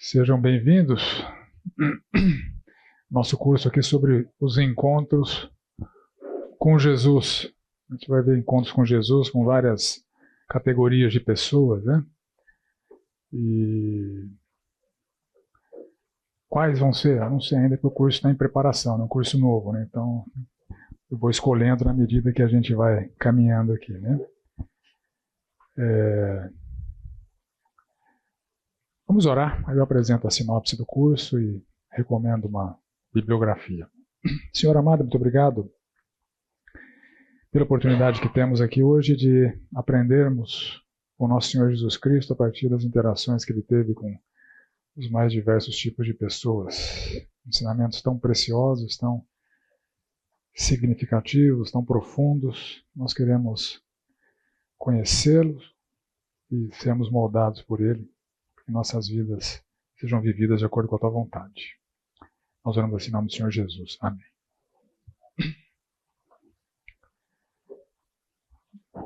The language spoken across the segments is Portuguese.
Sejam bem-vindos. Nosso curso aqui sobre os encontros com Jesus. A gente vai ver encontros com Jesus com várias categorias de pessoas, né? E quais vão ser? Eu não sei ainda, porque o curso está em preparação, é um curso novo, né? Então eu vou escolhendo na medida que a gente vai caminhando aqui, né? Vamos orar, aí eu apresento a sinopse do curso e recomendo uma bibliografia. Senhor amado, muito obrigado pela oportunidade que temos aqui hoje de aprendermos com nosso Senhor Jesus Cristo a partir das interações que Ele teve com os mais diversos tipos de pessoas. Ensinamentos tão preciosos, tão significativos, tão profundos. Nós queremos conhecê-los e sermos moldados por Ele, que nossas vidas sejam vividas de acordo com a Tua vontade. Nós oramos assim em nome do Senhor Jesus. Amém.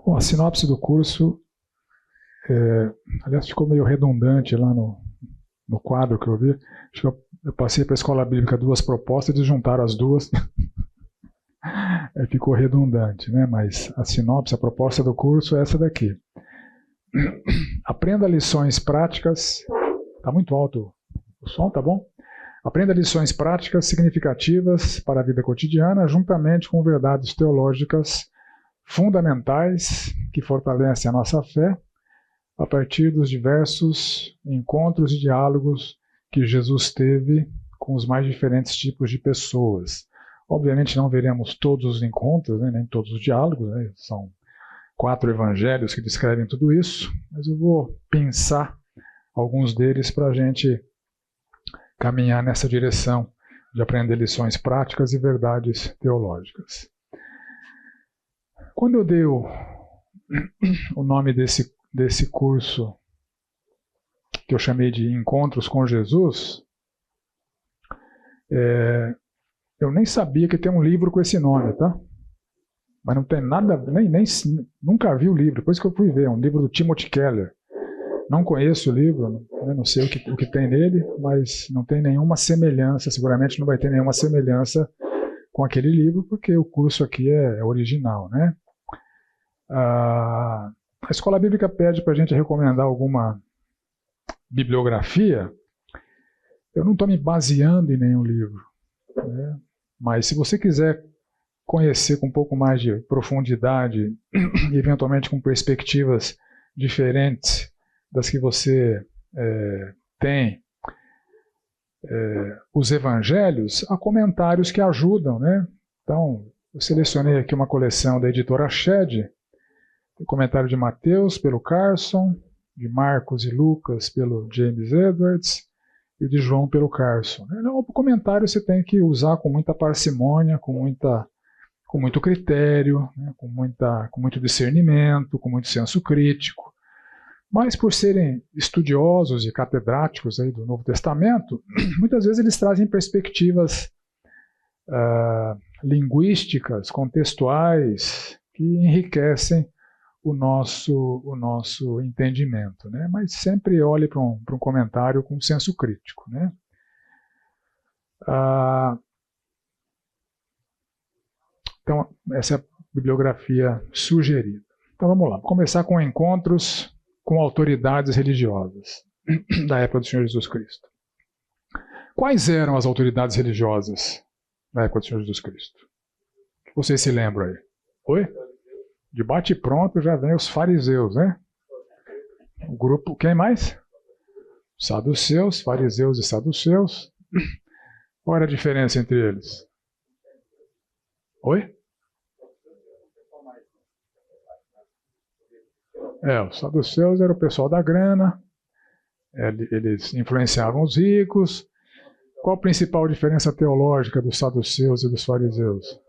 Bom, a sinopse do curso, aliás, ficou meio redundante lá no quadro que eu vi. Acho que eu passei para a Escola Bíblica 2 propostas e eles juntaram as duas. Ficou redundante, né? Mas a sinopse, a proposta do curso é essa daqui. Aprenda lições práticas. Está muito alto o som, tá bom? Aprenda lições práticas significativas para a vida cotidiana, juntamente com verdades teológicas fundamentais que fortalecem a nossa fé, a partir dos diversos encontros e diálogos que Jesus teve com os mais diferentes tipos de pessoas. Obviamente não veremos todos os encontros, né, nem todos os diálogos, né, são 4 evangelhos que descrevem tudo isso, mas eu vou pensar alguns deles para a gente caminhar nessa direção de aprender lições práticas e verdades teológicas. Quando eu dei o nome desse curso, que eu chamei de Encontros com Jesus, eu nem sabia que tem um livro com esse nome, tá? Mas não tem nada, nunca vi o livro, depois que eu fui ver, é um livro do Timothy Keller. Não conheço o livro, não sei o que tem nele, mas não tem nenhuma semelhança, seguramente não vai ter nenhuma semelhança com aquele livro, porque o curso aqui é original, né? A Escola Bíblica pede para a gente recomendar alguma bibliografia. Eu não estou me baseando em nenhum livro, né? Mas se você quiser conhecer com um pouco mais de profundidade e eventualmente com perspectivas diferentes das que você tem os evangelhos, há comentários que ajudam, né? Então, eu selecionei aqui uma coleção da editora Shed, o comentário de Mateus pelo Carson, de Marcos e Lucas pelo James Edwards e de João pelo Carson. O comentário você tem que usar com muita parcimônia, com muito critério, né? com muito discernimento, com muito senso crítico. Mas por serem estudiosos e catedráticos aí do Novo Testamento, muitas vezes eles trazem perspectivas linguísticas, contextuais, que enriquecem o nosso entendimento, né? Mas sempre olhe para um comentário com senso crítico, né? Então, essa é a bibliografia sugerida. Então vamos lá, vou começar com encontros com autoridades religiosas da época do Senhor Jesus Cristo. Quais eram as autoridades religiosas da época do Senhor Jesus Cristo? Vocês se lembram aí? Oi? De bate pronto já vem os fariseus, né? O grupo, quem mais? Saduceus, fariseus e saduceus. Qual era a diferença entre eles? Oi? Os saduceus eram o pessoal da grana, eles influenciavam os ricos. Qual a principal diferença teológica dos saduceus e dos fariseus?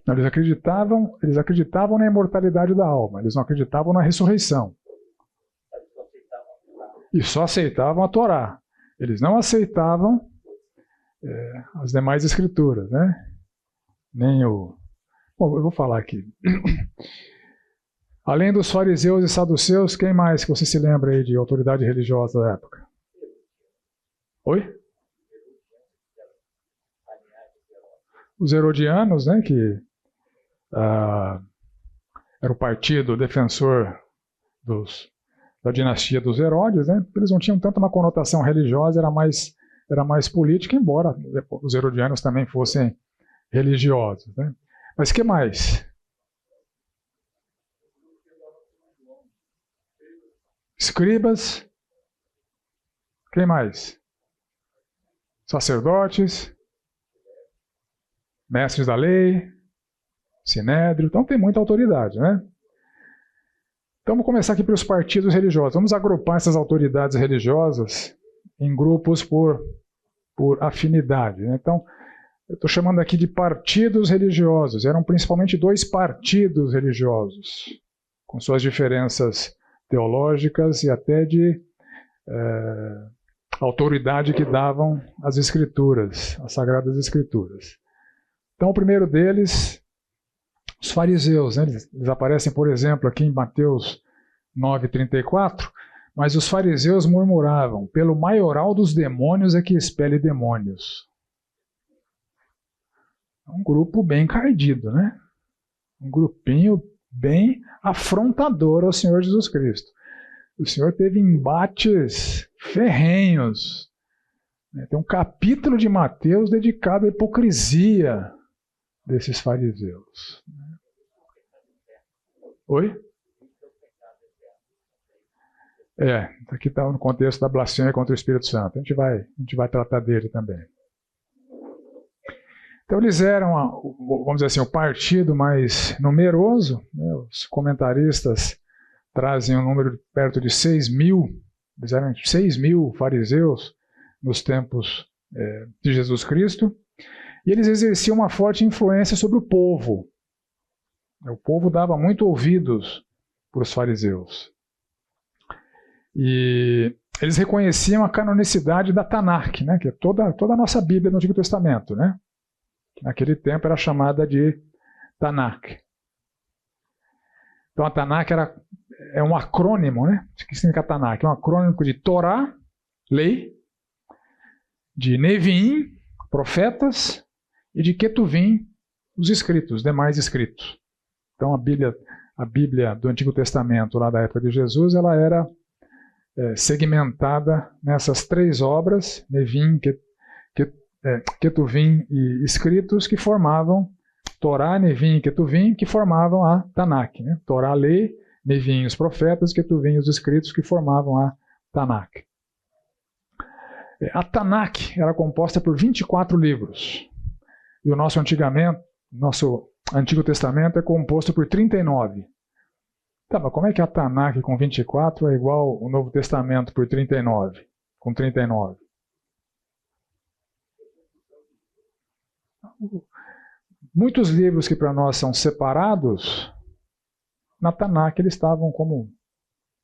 Eles acreditavam na imortalidade da alma, eles não acreditavam na ressurreição. E só aceitavam a Torá. Eles não aceitavam as demais escrituras, né? Bom, eu vou falar aqui. Além dos fariseus e saduceus, quem mais que você se lembra aí de autoridade religiosa da época? Oi? Os herodianos, né, que era o partido defensor da dinastia dos Herodes, né, eles não tinham tanto uma conotação religiosa, era mais política, embora os herodianos também fossem religiosos. Né. Mas o que mais? Escribas. Quem mais? Sacerdotes. Mestres da lei. Sinédrio. Então tem muita autoridade, né? Então vamos começar aqui pelos partidos religiosos. Vamos agrupar essas autoridades religiosas em grupos por afinidade, né? Então, eu estou chamando aqui de partidos religiosos. Eram principalmente 2 partidos religiosos, com suas diferenças teológicas e até de autoridade que davam as Escrituras, as Sagradas Escrituras. Então, o primeiro deles, os fariseus, né? Eles aparecem, por exemplo, aqui em Mateus 9:34, mas os fariseus murmuravam: pelo maioral dos demônios é que expele demônios. É um grupo bem encardido, né? Um grupinho bem afrontador ao Senhor Jesus Cristo. O Senhor teve embates ferrenhos. Tem um capítulo de Mateus dedicado à hipocrisia desses fariseus. Oi? Aqui está no contexto da blasfêmia contra o Espírito Santo. A gente vai tratar dele também. Então eles eram, vamos dizer assim, o partido mais numeroso. Né? Os comentaristas trazem um número perto de 6.000. Eles eram 6.000 fariseus nos tempos de Jesus Cristo. E eles exerciam uma forte influência sobre o povo. O povo dava muito ouvidos para os fariseus. E eles reconheciam a canonicidade da Tanakh, né, que é toda a nossa Bíblia no Antigo Testamento, né, que naquele tempo era chamada de Tanakh. Então a Tanakh é um acrônimo, né? O que significa Tanakh? É um acrônimo de Torá, lei, de Neviim, profetas, e de Ketuvim, os escritos, os demais escritos. Então a Bíblia do Antigo Testamento, lá da época de Jesus, ela era segmentada nessas 3 obras, Neviim, Ketuvim e escritos, que formavam Torá, Neviim e Ketuvim, que formavam a Tanakh. Né? Torá, lei, Neviim, os profetas, Ketuvim, os escritos, que formavam a Tanakh. A Tanakh era composta por 24 livros. E o nosso Antigo Testamento é composto por 39. Tá, mas como é que a Tanakh com 24 é igual ao Novo Testamento por 39? Com 39. Muitos livros que para nós são separados, na Tanakh eles estavam como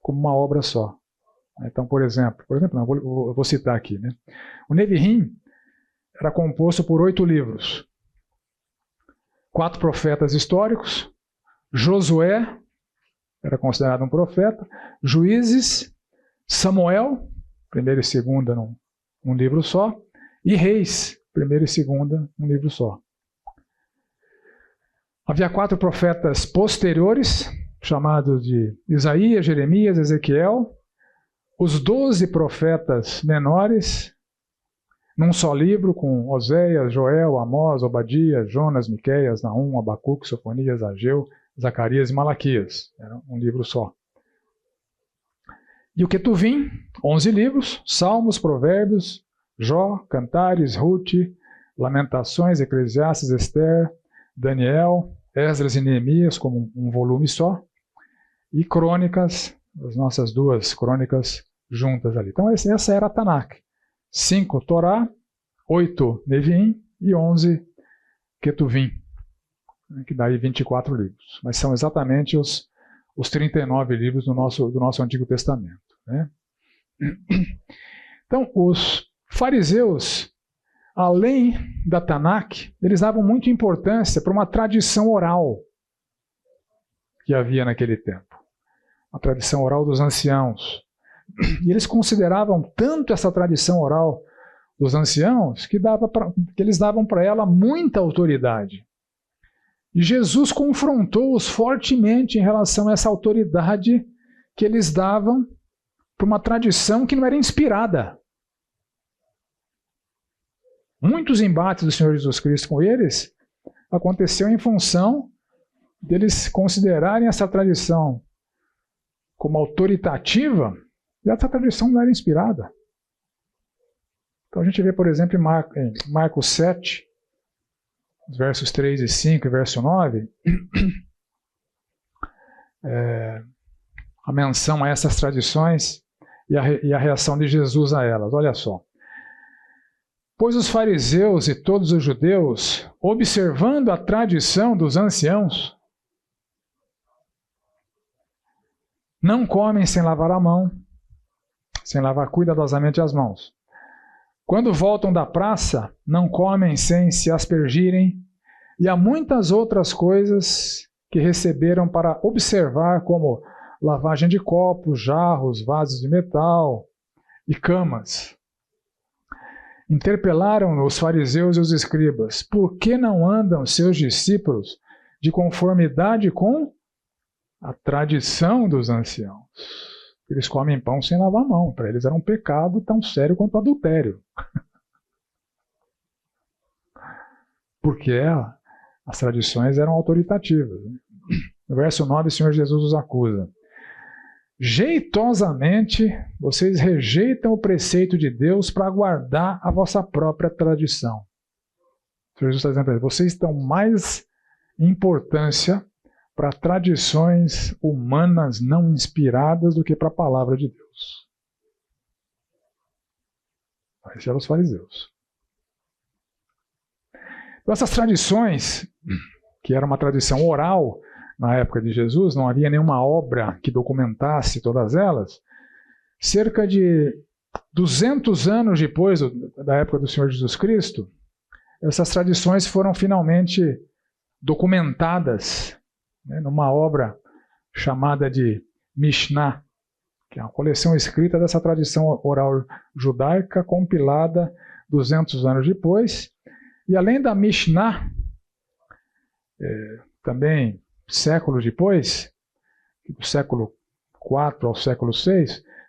uma obra só. Então, por exemplo, eu vou citar aqui, né? O Neviim era composto por 8 livros. 4 profetas históricos. Josué era considerado um profeta. Juízes, Samuel, 1ª e 2ª num livro só. E Reis, 1ª e 2ª num livro só. Havia 4 profetas posteriores, chamados de Isaías, Jeremias, Ezequiel. Os 12 profetas menores, num só livro, com Oséias, Joel, Amós, Obadias, Jonas, Miqueias, Naum, Abacuque, Sofonias, Ageu, Zacarias e Malaquias. Era um livro só. E o Ketuvim, 11 livros, Salmos, Provérbios, Jó, Cantares, Ruth, Lamentações, Eclesiastes, Esther, Daniel, Esdras e Neemias, como um volume só, e Crônicas, as nossas 2 crônicas juntas ali. Então essa era a Tanakh. 5 Torá, 8 Neviim e 11 Ketuvim, que dá aí 24 livros. Mas são exatamente os 39 livros do nosso Antigo Testamento. Né? Então, os fariseus, além da Tanakh, eles davam muita importância para uma tradição oral que havia naquele tempo. A tradição oral dos anciãos. E eles consideravam tanto essa tradição oral dos anciãos que eles davam para ela muita autoridade. E Jesus confrontou-os fortemente em relação a essa autoridade que eles davam para uma tradição que não era inspirada. Muitos embates do Senhor Jesus Cristo com eles aconteceu em função deles considerarem essa tradição como autoritativa e essa tradição não era inspirada. Então a gente vê, por exemplo, em Marcos 7, versos 3 e 5 e verso 9, a menção a essas tradições e a reação de Jesus a elas. Olha só. Pois os fariseus e todos os judeus, observando a tradição dos anciãos, não comem sem lavar a mão, sem lavar cuidadosamente as mãos. Quando voltam da praça, não comem sem se aspergirem, e há muitas outras coisas que receberam para observar, como lavagem de copos, jarros, vasos de metal e camas. Interpelaram os fariseus e os escribas: por que não andam seus discípulos de conformidade com a tradição dos anciãos? Eles comem pão sem lavar a mão. Para eles era um pecado tão sério quanto o adultério. Porque as tradições eram autoritativas. No verso 9, o Senhor Jesus os acusa. Jeitosamente, vocês rejeitam o preceito de Deus para guardar a vossa própria tradição. O Senhor Jesus está dizendo para eles, vocês dão mais importância para tradições humanas não inspiradas do que para a palavra de Deus. Esses eram os fariseus. Então, essas tradições, que era uma tradição oral na época de Jesus, não havia nenhuma obra que documentasse todas elas, cerca de 200 anos depois da época do Senhor Jesus Cristo, essas tradições foram finalmente documentadas, né, numa obra chamada de Mishnah, que é uma coleção escrita dessa tradição oral judaica, compilada 200 anos depois. E além da Mishnah, também séculos depois, do século IV ao século VI,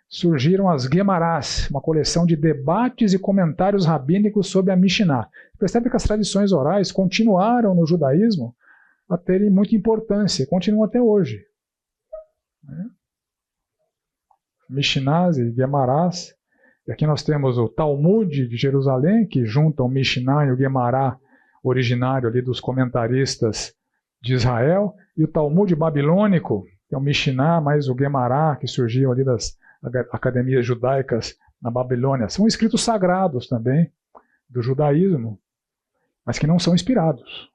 surgiram as Gemarás, uma coleção de debates e comentários rabínicos sobre a Mishnah. Percebe que as tradições orais continuaram no judaísmo a terem muita importância, e continuam até hoje. Mishnahs e Gemarás. E aqui nós temos o Talmud de Jerusalém, que junta o Mishnah e o Gemará originário ali dos comentaristas de Israel, e o Talmud babilônico, que é o Mishnah mais o Gemará, que surgiu ali das academias judaicas na Babilônia. São escritos sagrados também do judaísmo, mas que não são inspirados.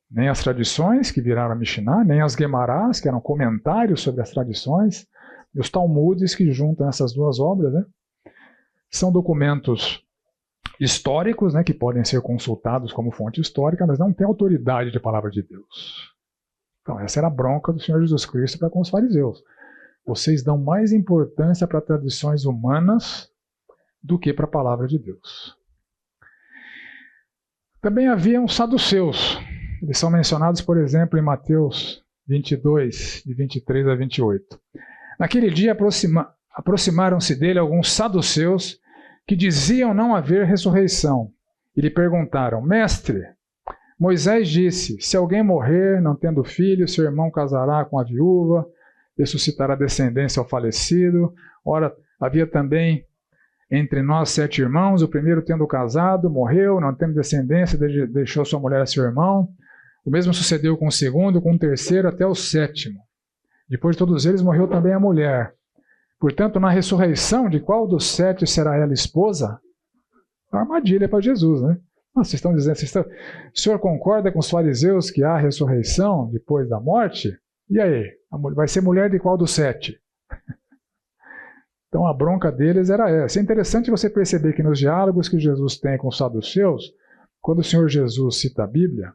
Nem as tradições que viraram a Mishnah, nem as Gemarás, que eram comentários sobre as tradições, e os Talmudes que juntam essas duas obras, né? São documentos históricos, né, que podem ser consultados como fonte histórica, mas não têm autoridade de palavra de Deus. Então essa era a bronca do Senhor Jesus Cristo para com os fariseus. Vocês dão mais importância para tradições humanas do que para a palavra de Deus. Também haviam saduceus. Eles são mencionados, por exemplo, em Mateus 22, de 23 a 28. Naquele dia aproximaram-se dele alguns saduceus que diziam não haver ressurreição. E lhe perguntaram: Mestre, Moisés disse, se alguém morrer não tendo filho, seu irmão casará com a viúva, ressuscitará descendência ao falecido. Ora, havia também entre nós 7 irmãos, o primeiro tendo casado, morreu, não tendo descendência, deixou sua mulher a seu irmão. O mesmo sucedeu com o segundo, com o terceiro, até o 7º. Depois de todos eles, morreu também a mulher. Portanto, na ressurreição, de qual dos 7 será ela esposa? Uma armadilha para Jesus, né? Vocês estão dizendo, o senhor concorda com os fariseus que há ressurreição depois da morte? E aí? Vai ser mulher de qual dos 7? Então a bronca deles era essa. É interessante você perceber que nos diálogos que Jesus tem com os saduceus, quando o Senhor Jesus cita a Bíblia,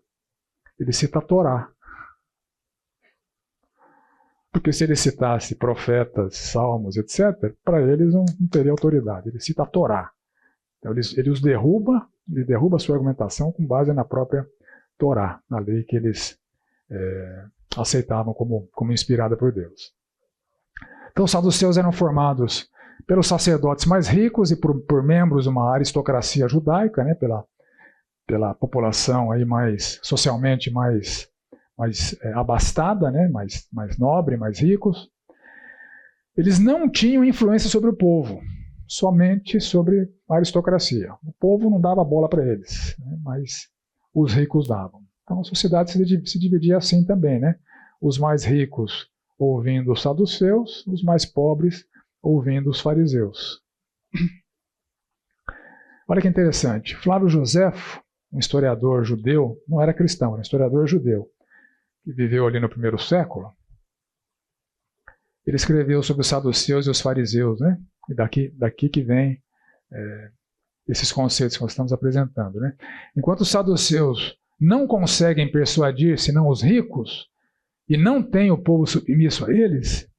ele cita a Torá. Porque se ele citasse profetas, salmos, etc., para eles não teria autoridade. Ele cita a Torá. Então ele os derruba, ele derruba a sua argumentação com base na própria Torá, na lei que eles aceitavam como inspirada por Deus. Então os saduceus eram formados pelos sacerdotes mais ricos e por membros de uma aristocracia judaica, né, pela população aí socialmente mais abastada, né, mais nobre, mais ricos. Eles não tinham influência sobre o povo, somente sobre a aristocracia. O povo não dava bola para eles, né, mas os ricos davam. Então a sociedade se dividia assim também, né? Os mais ricos ouvindo os saduceus, os mais pobres ouvindo os fariseus. Olha que interessante. Flávio Joséfo, um historiador judeu, não era cristão, era um historiador judeu, que viveu ali no primeiro século. Ele escreveu sobre os saduceus e os fariseus, né? E daqui que vem esses conceitos que nós estamos apresentando, né? Enquanto os saduceus não conseguem persuadir senão os ricos, e não têm o povo submisso a eles,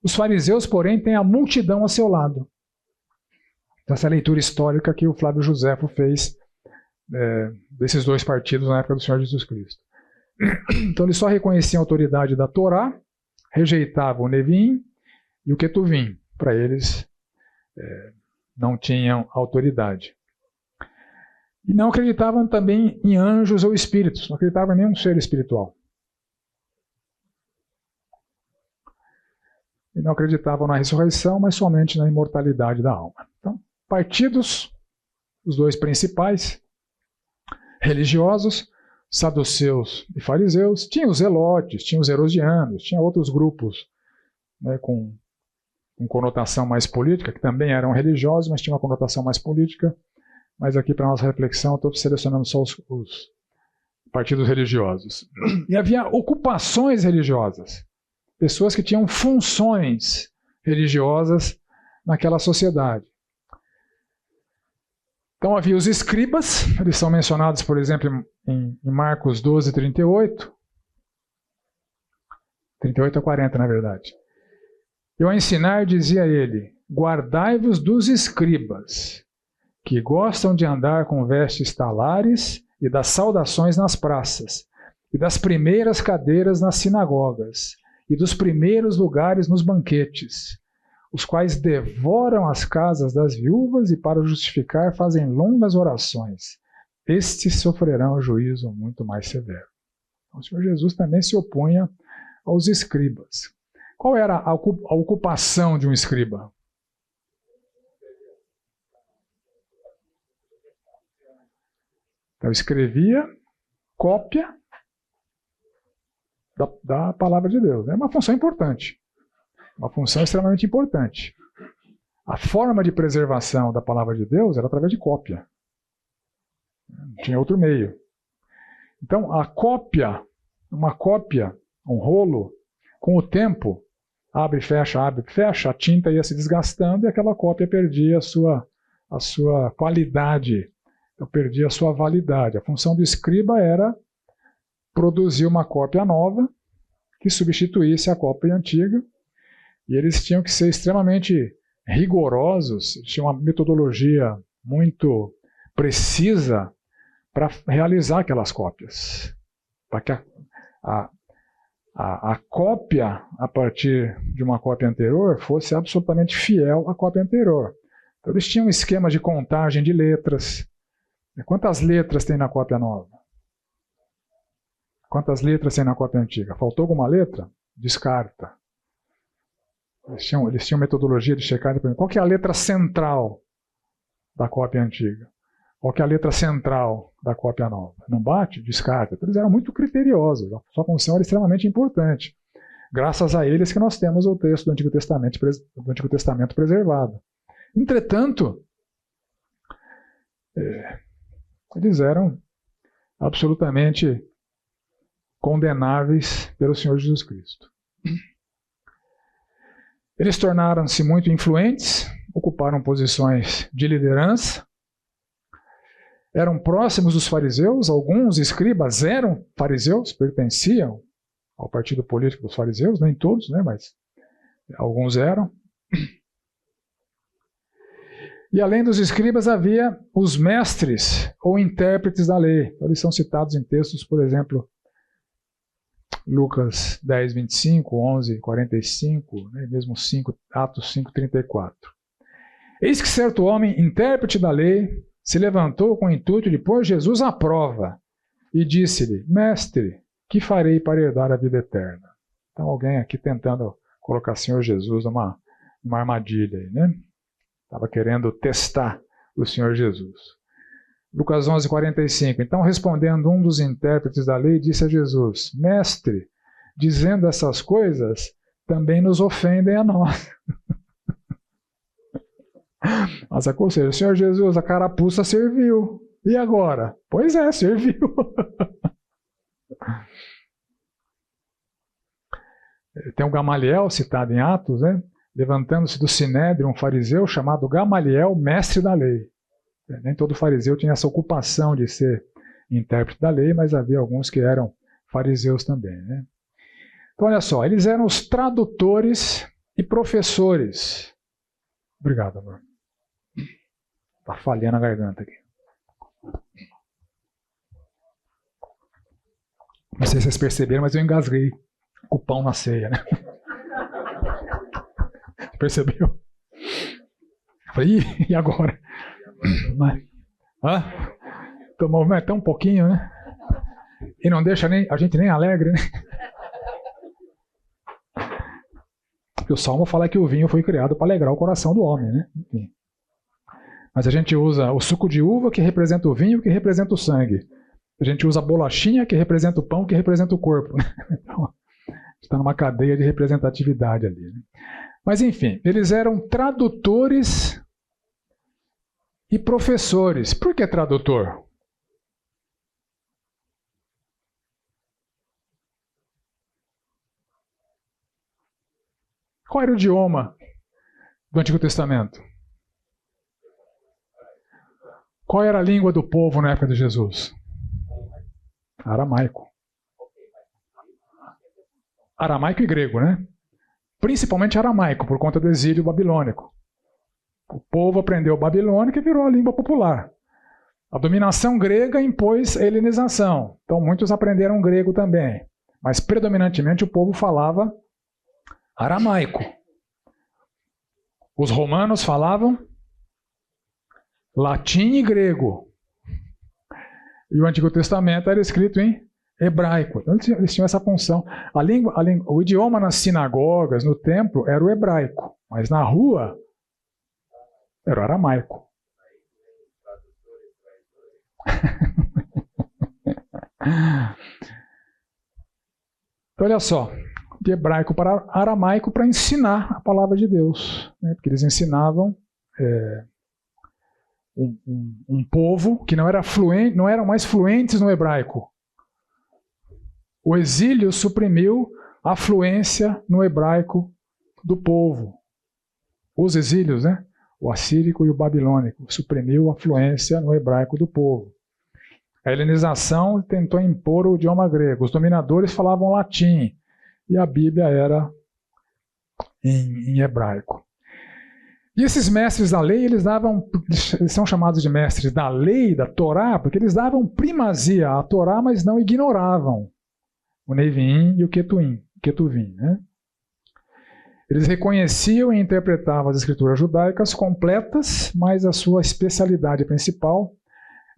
os fariseus, porém, têm a multidão a seu lado. Essa leitura histórica que o Flávio Joséfo fez desses dois partidos na época do Senhor Jesus Cristo. Então eles só reconheciam a autoridade da Torá, rejeitavam o Nevim e o Ketuvim. Para eles não tinham autoridade. E não acreditavam também em anjos ou espíritos, não acreditavam em nenhum ser espiritual. E não acreditavam na ressurreição, mas somente na imortalidade da alma. Então, partidos, os dois principais, religiosos, saduceus e fariseus, tinha os zelotes, tinha os herodianos, tinha outros grupos, né, com conotação mais política, que também eram religiosos, mas tinham uma conotação mais política. Mas aqui, para a nossa reflexão, estou selecionando só os partidos religiosos. E havia ocupações religiosas, pessoas que tinham funções religiosas naquela sociedade. Então havia os escribas, eles são mencionados, por exemplo, em Marcos 12, 38. 38 a 40, na verdade. Eu a ensinar, dizia ele, guardai-vos dos escribas, que gostam de andar com vestes talares e das saudações nas praças, e das primeiras cadeiras nas sinagogas, e dos primeiros lugares nos banquetes, os quais devoram as casas das viúvas e para justificar fazem longas orações. Estes sofrerão juízo muito mais severo. Então, o Senhor Jesus também se opunha aos escribas. Qual era a ocupação de um escriba? Então, escrevia cópia da palavra de Deus. É uma função importante. Uma função extremamente importante. A forma de preservação da palavra de Deus era através de cópia. Não tinha outro meio. Então, uma cópia, um rolo, com o tempo, abre, fecha, a tinta ia se desgastando e aquela cópia perdia a sua qualidade. Eu perdi a sua validade. A função do escriba era produzir uma cópia nova que substituísse a cópia antiga, e eles tinham que ser extremamente rigorosos, tinham uma metodologia muito precisa para realizar aquelas cópias. Para que a cópia, a partir de uma cópia anterior, fosse absolutamente fiel à cópia anterior. Então, eles tinham um esquema de contagem de letras. Quantas letras tem na cópia nova? Quantas letras tem na cópia antiga? Faltou alguma letra? Descarta. Eles tinham metodologia de checar. Qual que é a letra central da cópia antiga? Qual que é a letra central da cópia nova? Não bate? Descarta. Então, eles eram muito criteriosos. A sua função era extremamente importante. Graças a eles que nós temos o texto do Antigo Testamento preservado. Entretanto, eles eram absolutamente condenáveis pelo Senhor Jesus Cristo. Eles tornaram-se muito influentes, ocuparam posições de liderança, eram próximos dos fariseus, alguns escribas eram fariseus, pertenciam ao partido político dos fariseus, nem todos, né, mas alguns eram. E além dos escribas havia os mestres ou intérpretes da lei. Então, eles são citados em textos, por exemplo, Lucas 10, 25, 11, 45, né, mesmo Atos 5, 34. Eis que certo homem, intérprete da lei, se levantou com o intuito de pôr Jesus à prova e disse-lhe: Mestre, que farei para herdar a vida eterna? Então alguém aqui tentando colocar o Senhor Jesus numa armadilha aí, né? Estava querendo testar o Senhor Jesus. Lucas 11, 45. Então, respondendo um dos intérpretes da lei, disse a Jesus: Mestre, dizendo essas coisas, também nos ofendem a nós. Mas, ou seja, o Senhor Jesus, a carapuça serviu. E agora? Pois é, serviu. Tem um Gamaliel citado em Atos, né? Levantando-se do Sinédrio um fariseu chamado Gamaliel, mestre da lei. Nem todo fariseu tinha essa ocupação de ser intérprete da lei, mas havia alguns que eram fariseus também, né? Então, olha só, eles eram os tradutores e professores. Obrigado, amor. Está falhando a garganta aqui. Não sei se vocês perceberam, mas eu engasguei com o pão na ceia, né? Percebeu? Falei, e agora? Tomou até um pouquinho, né? E não deixa a gente nem alegre, né? Porque o Salmo fala que o vinho foi criado para alegrar o coração do homem, né? Enfim. Mas a gente usa o suco de uva, que representa o vinho, que representa o sangue. A gente usa a bolachinha, que representa o pão, que representa o corpo. Então, está numa cadeia de representatividade ali, né? Mas enfim, eles eram tradutores e professores. Por que tradutor? Qual era o idioma do Antigo Testamento? Qual era a língua do povo na época de Jesus? Aramaico. Aramaico e grego, né? Principalmente aramaico, por conta do exílio babilônico. O povo aprendeu babilônico e virou a língua popular. A dominação grega impôs a helenização. Então muitos aprenderam grego também. Mas predominantemente o povo falava aramaico. Os romanos falavam latim e grego. E o Antigo Testamento era escrito em hebraico. Então eles tinham essa função. O idioma nas sinagogas, no templo, era o hebraico. Mas na rua, era o aramaico. Então, olha só. De hebraico para aramaico para ensinar a palavra de Deus. Né? Porque eles ensinavam um povo que não eram mais fluentes no hebraico. O exílio suprimiu a fluência no hebraico do povo. Os exílios, né? O assírico e o babilônico, suprimiu a fluência no hebraico do povo. A helenização tentou impor o idioma grego. Os dominadores falavam latim e a Bíblia era em hebraico. E esses mestres da lei, eles são chamados de mestres da lei, da Torá, porque eles davam primazia à Torá, mas não ignoravam o Neviim e o Ketuvim, né? Eles reconheciam e interpretavam as escrituras judaicas completas, mas a sua especialidade principal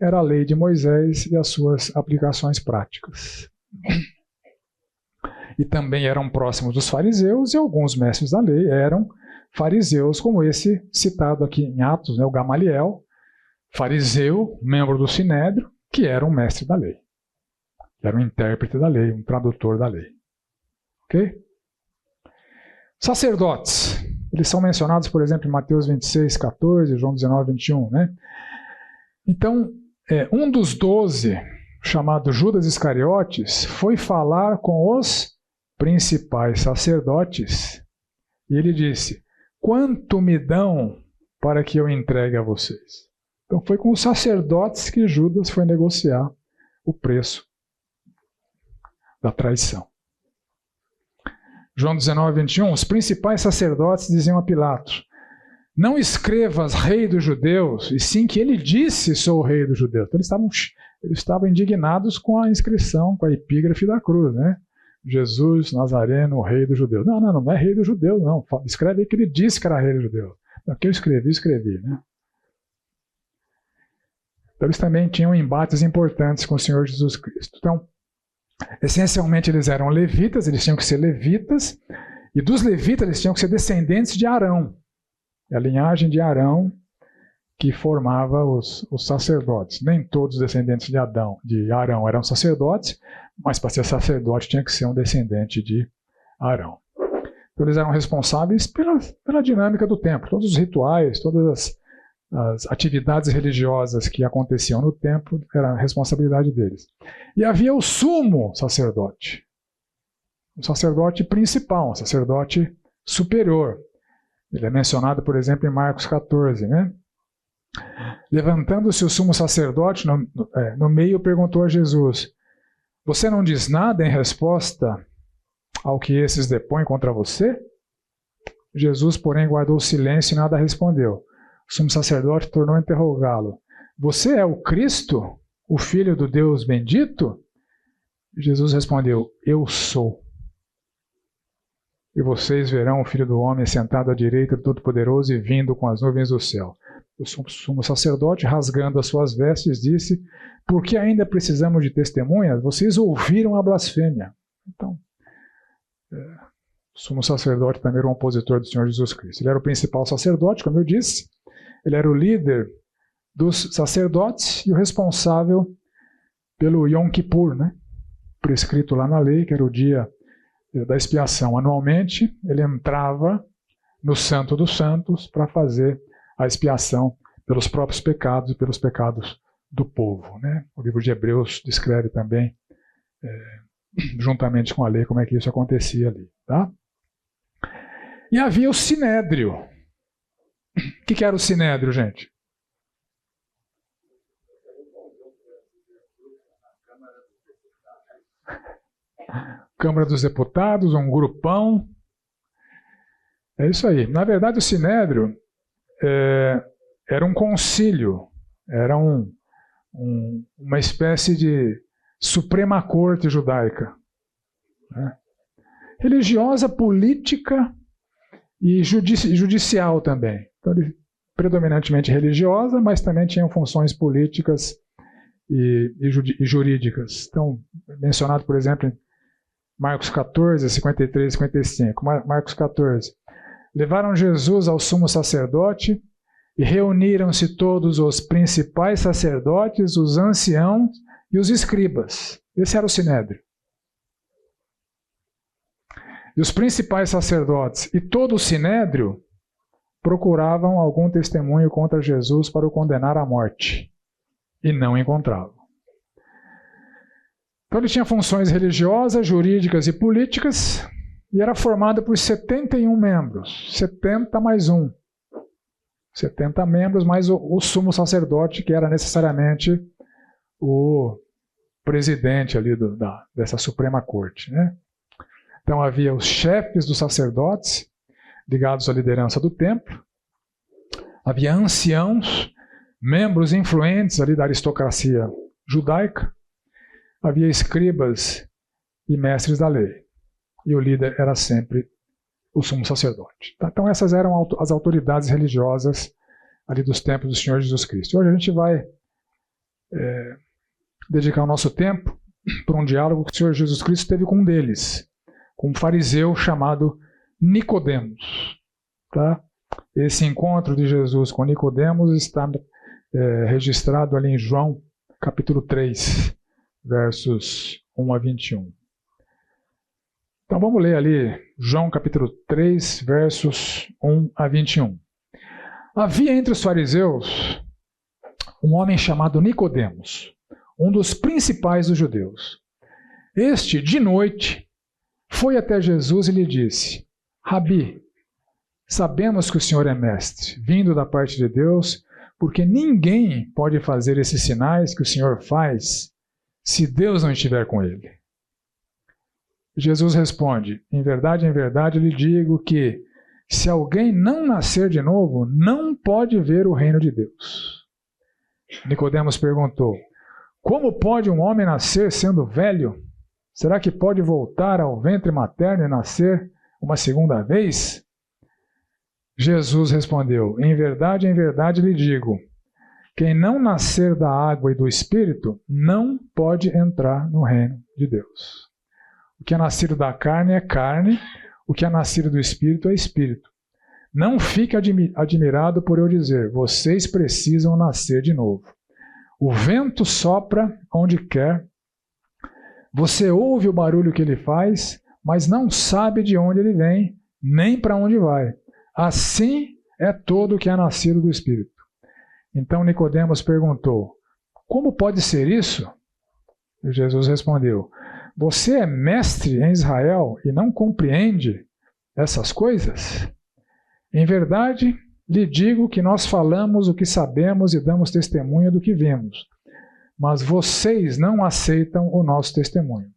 era a lei de Moisés e as suas aplicações práticas. E também eram próximos dos fariseus, e alguns mestres da lei eram fariseus, como esse citado aqui em Atos, né, o Gamaliel, fariseu, membro do Sinédrio, que era um mestre da lei. Era um intérprete da lei, um tradutor da lei. Ok? Sacerdotes. Eles são mencionados, por exemplo, em Mateus 26, 14, João 19, 21. Né? Então, um dos 12, chamado Judas Iscariotes, foi falar com os principais sacerdotes e ele disse: quanto me dão para que eu entregue a vocês? Então foi com os sacerdotes que Judas foi negociar o preço da traição. João 19, 21, os principais sacerdotes diziam a Pilatos: não escrevas rei dos judeus, e sim que ele disse, sou o rei dos judeus. Então eles estavam indignados com a inscrição, com a epígrafe da cruz, né? Jesus Nazareno, rei dos judeus. Não é rei dos judeus, não. Escreve aí que ele disse que era rei dos judeus. O que eu escrevi, né? Então eles também tinham embates importantes com o Senhor Jesus Cristo. Então, essencialmente eles eram levitas, eles tinham que ser levitas, e dos levitas eles tinham que ser descendentes de Arão. A linhagem de Arão que formava os sacerdotes. Nem todos os descendentes de Arão eram sacerdotes, mas para ser sacerdote tinha que ser um descendente de Arão. Então eles eram responsáveis pela dinâmica do templo. Todos os rituais, todas as atividades religiosas que aconteciam no templo era a responsabilidade deles. E havia o sumo sacerdote. Um sacerdote principal, um sacerdote superior. Ele é mencionado, por exemplo, em Marcos 14, né? Levantando-se o sumo sacerdote no meio, perguntou a Jesus: você não diz nada em resposta ao que esses depõem contra você? Jesus, porém, guardou silêncio e nada respondeu. O sumo sacerdote tornou a interrogá-lo: você é o Cristo, o Filho do Deus bendito? Jesus respondeu: eu sou. E vocês verão o Filho do Homem sentado à direita do Todo-Poderoso e vindo com as nuvens do céu. O sumo sacerdote, rasgando as suas vestes, disse: por que ainda precisamos de testemunhas? Vocês ouviram a blasfêmia. Então, o sumo sacerdote também era um opositor do Senhor Jesus Cristo. Ele era o principal sacerdote, como eu disse. Ele era o líder dos sacerdotes e o responsável pelo Yom Kippur, né? Prescrito lá na lei, que era o dia da expiação. Anualmente, ele entrava no Santo dos Santos para fazer a expiação pelos próprios pecados e pelos pecados do povo, né? O livro de Hebreus descreve também, juntamente com a lei, como é que isso acontecia ali. Tá? E havia o Sinédrio. O que era o Sinédrio, gente? Câmara dos Deputados, um grupão. É isso aí. Na verdade, o Sinédrio era um concílio, era uma espécie de Suprema Corte judaica, né? Religiosa, política e judicial também. Então, predominantemente religiosa, mas também tinha funções políticas e jurídicas. Então, mencionado, por exemplo, em Marcos 14, 53 e 55. Marcos 14. Levaram Jesus ao sumo sacerdote e reuniram-se todos os principais sacerdotes, os anciãos e os escribas. Esse era o Sinédrio. E os principais sacerdotes e todo o Sinédrio procuravam algum testemunho contra Jesus para o condenar à morte. E não encontravam. Então ele tinha funções religiosas, jurídicas e políticas e era formado por 71 membros. 70 mais um. 70 membros mais o sumo sacerdote, que era necessariamente o presidente ali dessa Suprema Corte, né? Então havia os chefes dos sacerdotes, ligados à liderança do templo. Havia anciãos, membros influentes ali da aristocracia judaica. Havia escribas e mestres da lei. E o líder era sempre o sumo sacerdote. Então essas eram as autoridades religiosas ali dos tempos do Senhor Jesus Cristo. Hoje a gente vai dedicar o nosso tempo para um diálogo que o Senhor Jesus Cristo teve com um deles, com um fariseu chamado Nicodemos. Tá? Esse encontro de Jesus com Nicodemos está registrado ali em João, capítulo 3, versos 1 a 21. Então vamos ler ali João capítulo 3, versos 1 a 21. Havia entre os fariseus um homem chamado Nicodemos, um dos principais dos judeus. Este, de noite, foi até Jesus e lhe disse: Rabi, sabemos que o Senhor é mestre, vindo da parte de Deus, porque ninguém pode fazer esses sinais que o Senhor faz se Deus não estiver com ele. Jesus responde: em verdade, lhe digo que, se alguém não nascer de novo, não pode ver o reino de Deus. Nicodemos perguntou: como pode um homem nascer sendo velho? Será que pode voltar ao ventre materno e nascer uma segunda vez? Jesus respondeu: em verdade lhe digo, quem não nascer da água e do Espírito não pode entrar no reino de Deus. O que é nascido da carne é carne, o que é nascido do Espírito é Espírito. Não fique admirado por eu dizer, vocês precisam nascer de novo. O vento sopra onde quer, você ouve o barulho que ele faz, mas não sabe de onde ele vem, nem para onde vai. Assim é todo o que é nascido do Espírito. Então Nicodemos perguntou: como pode ser isso? E Jesus respondeu: você é mestre em Israel e não compreende essas coisas? Em verdade, lhe digo que nós falamos o que sabemos e damos testemunho do que vemos, mas vocês não aceitam o nosso testemunho.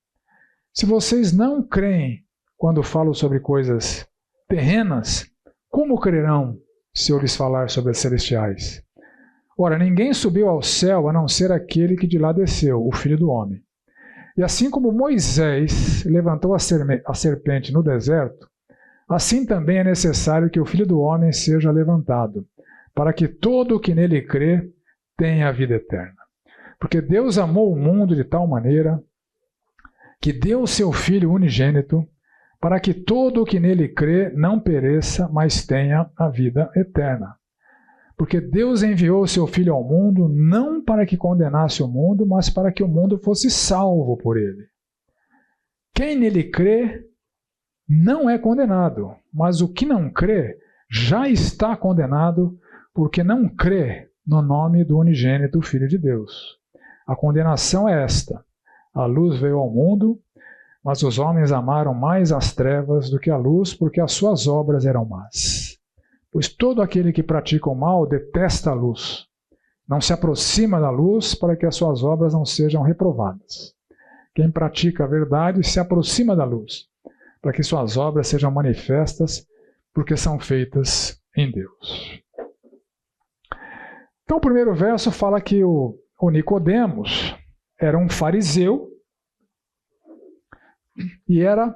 Se vocês não creem quando falo sobre coisas terrenas, como crerão se eu lhes falar sobre as celestiais? Ora, ninguém subiu ao céu a não ser aquele que de lá desceu, o Filho do Homem. E assim como Moisés levantou a serpente no deserto, assim também é necessário que o Filho do Homem seja levantado, para que todo o que nele crê tenha a vida eterna. Porque Deus amou o mundo de tal maneira que deu o seu Filho unigênito, para que todo o que nele crê não pereça, mas tenha a vida eterna. Porque Deus enviou o seu Filho ao mundo, não para que condenasse o mundo, mas para que o mundo fosse salvo por ele. Quem nele crê não é condenado, mas o que não crê já está condenado, porque não crê no nome do unigênito Filho de Deus. A condenação é esta: a luz veio ao mundo, mas os homens amaram mais as trevas do que a luz, porque as suas obras eram más. Pois todo aquele que pratica o mal detesta a luz, não se aproxima da luz para que as suas obras não sejam reprovadas. Quem pratica a verdade se aproxima da luz, para que suas obras sejam manifestas, porque são feitas em Deus. Então o primeiro verso fala que o Nicodemos era um fariseu e era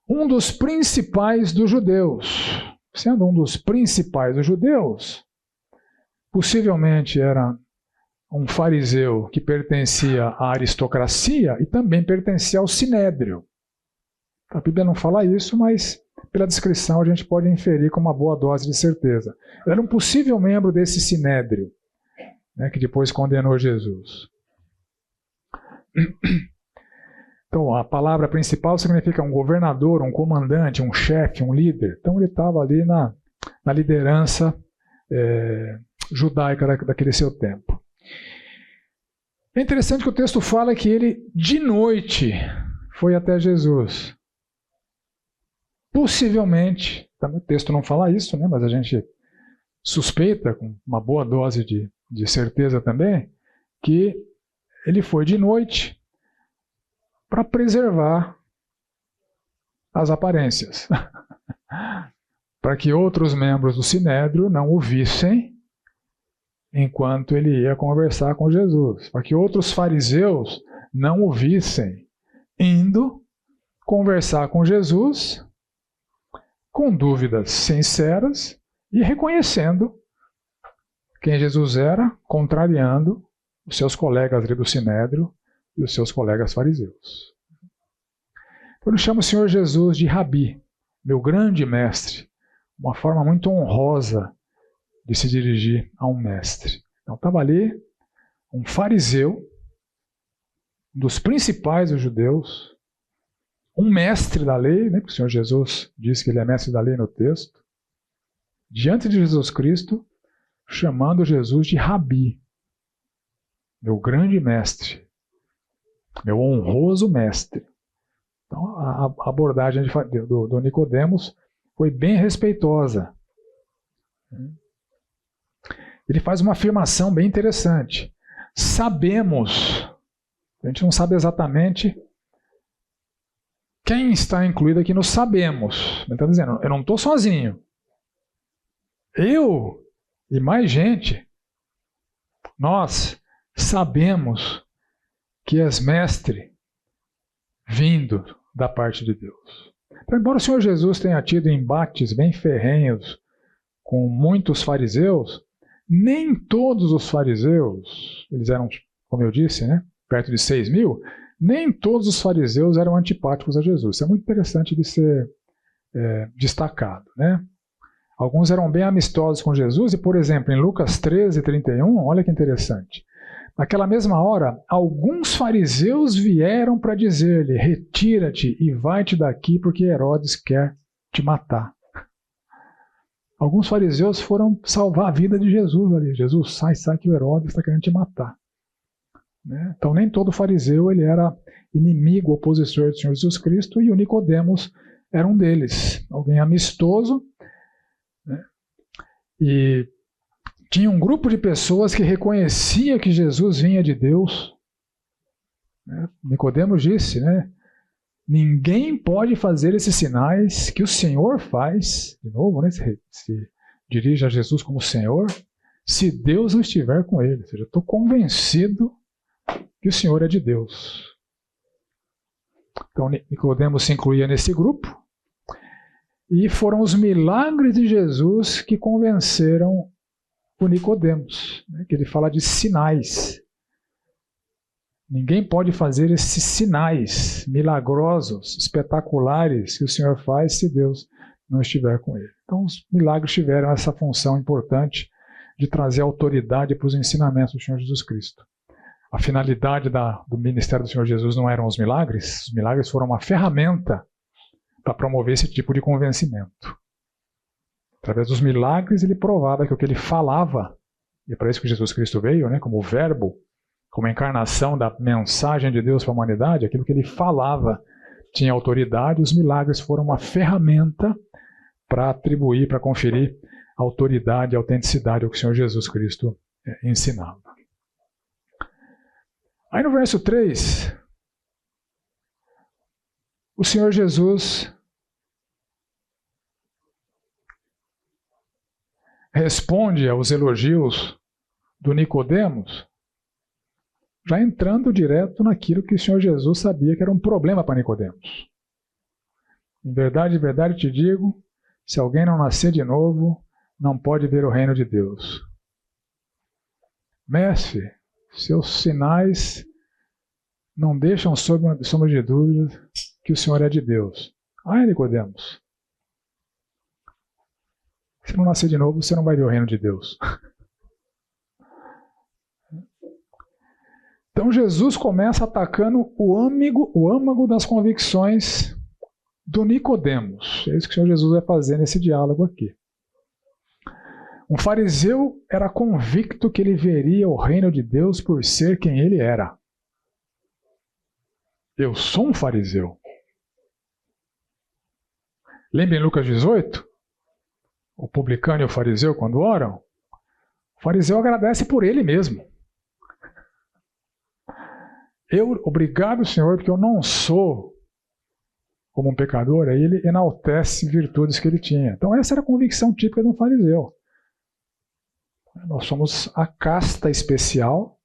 um dos principais dos judeus. Sendo um dos principais dos judeus, possivelmente era um fariseu que pertencia à aristocracia e também pertencia ao sinédrio. A Bíblia não fala isso, mas pela descrição a gente pode inferir com uma boa dose de certeza. Era um possível membro desse sinédrio, né, que depois condenou Jesus. Então, a palavra principal significa um governador, um comandante, um chefe, um líder. Então, ele estava ali na liderança judaica daquele seu tempo. É interessante que o texto fala que ele, de noite, foi até Jesus. Possivelmente, o texto não fala isso, né, mas a gente suspeita, com uma boa dose de certeza também, que ele foi de noite para preservar as aparências, para que outros membros do sinédrio não o vissem enquanto ele ia conversar com Jesus, para que outros fariseus não o vissem indo conversar com Jesus com dúvidas sinceras e reconhecendo quem Jesus era, contrariando os seus colegas ali do sinédrio e os seus colegas fariseus. Então ele chama o Senhor Jesus de Rabi, meu grande mestre, uma forma muito honrosa de se dirigir a um mestre. Então estava ali um fariseu, um dos principais dos judeus, um mestre da lei, né, porque o Senhor Jesus diz que ele é mestre da lei no texto, diante de Jesus Cristo, chamando Jesus de Rabi, meu grande mestre, meu honroso mestre. Então, a abordagem do Nicodemos foi bem respeitosa. Ele faz uma afirmação bem interessante. Sabemos, a gente não sabe exatamente quem está incluído aqui no sabemos. Ele está dizendo, eu não estou sozinho. Eu e mais gente, nós sabemos que és mestre vindo da parte de Deus. Então, embora o Senhor Jesus tenha tido embates bem ferrenhos com muitos fariseus, nem todos os fariseus, eles eram, como eu disse, né, perto de 6.000, nem todos os fariseus eram antipáticos a Jesus. Isso é muito interessante de ser destacado, né? Alguns eram bem amistosos com Jesus, e, por exemplo, em Lucas 13:31, olha que interessante. Naquela mesma hora, alguns fariseus vieram para dizer-lhe, retira-te e vai-te daqui, porque Herodes quer te matar. Alguns fariseus foram salvar a vida de Jesus ali. Jesus, sai que o Herodes está querendo te matar. Né? Então nem todo fariseu ele era inimigo, opositor do Senhor Jesus Cristo, e o Nicodemos era um deles. Alguém amistoso, né? E tinha um grupo de pessoas que reconhecia que Jesus vinha de Deus. Né? Nicodemos disse, né? Ninguém pode fazer esses sinais que o Senhor faz, de novo, né? Se dirige a Jesus como Senhor, se Deus não estiver com ele. Ou seja, eu estou convencido que o Senhor é de Deus. Então Nicodemos se incluía nesse grupo, e foram os milagres de Jesus que convenceram o Nicodemos, né? Que ele fala de sinais. Ninguém pode fazer esses sinais milagrosos, espetaculares que o Senhor faz se Deus não estiver com ele. Então os milagres tiveram essa função importante de trazer autoridade para os ensinamentos do Senhor Jesus Cristo. A finalidade do ministério do Senhor Jesus não eram os milagres foram uma ferramenta para promover esse tipo de convencimento. Através dos milagres ele provava que o que ele falava, e é para isso que Jesus Cristo veio, né, como verbo, como encarnação da mensagem de Deus para a humanidade, aquilo que ele falava tinha autoridade, os milagres foram uma ferramenta para atribuir, para conferir autoridade e autenticidade ao que o Senhor Jesus Cristo ensinava. Aí no verso 3, o Senhor Jesus responde aos elogios do Nicodemos, já entrando direto naquilo que o Senhor Jesus sabia que era um problema para Nicodemos. Em verdade te digo, se alguém não nascer de novo, não pode ver o reino de Deus. Mestre, seus sinais não deixam sombra de dúvida que o Senhor é de Deus. Ai, Nicodemos, se não nascer de novo, você não vai ver o reino de Deus. Então Jesus começa atacando o âmago das convicções do Nicodemos. É isso que o Senhor Jesus vai fazer nesse diálogo aqui. Um fariseu era convicto que ele veria o reino de Deus por ser quem ele era. Eu sou um fariseu. Lembra em Lucas 18? O publicano e o fariseu, quando oram, o fariseu agradece por ele mesmo. Obrigado, Senhor, porque eu não sou como um pecador. Aí ele enaltece virtudes que ele tinha. Então essa era a convicção típica de um fariseu. Nós somos a casta especial,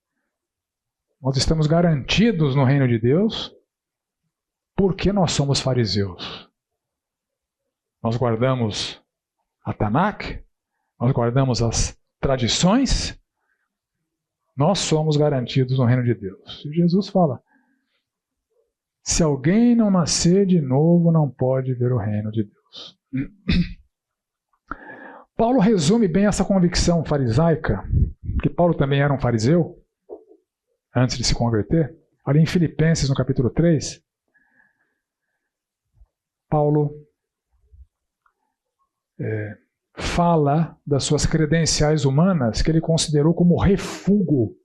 nós estamos garantidos no reino de Deus, porque nós somos fariseus. Nós guardamos a Tanakh, nós guardamos as tradições, nós somos garantidos no reino de Deus. E Jesus fala, se alguém não nascer de novo, não pode ver o reino de Deus. Paulo resume bem essa convicção farisaica, que Paulo também era um fariseu, antes de se converter. Ali em Filipenses, no capítulo 3, Paulo fala das suas credenciais humanas que ele considerou como refúgio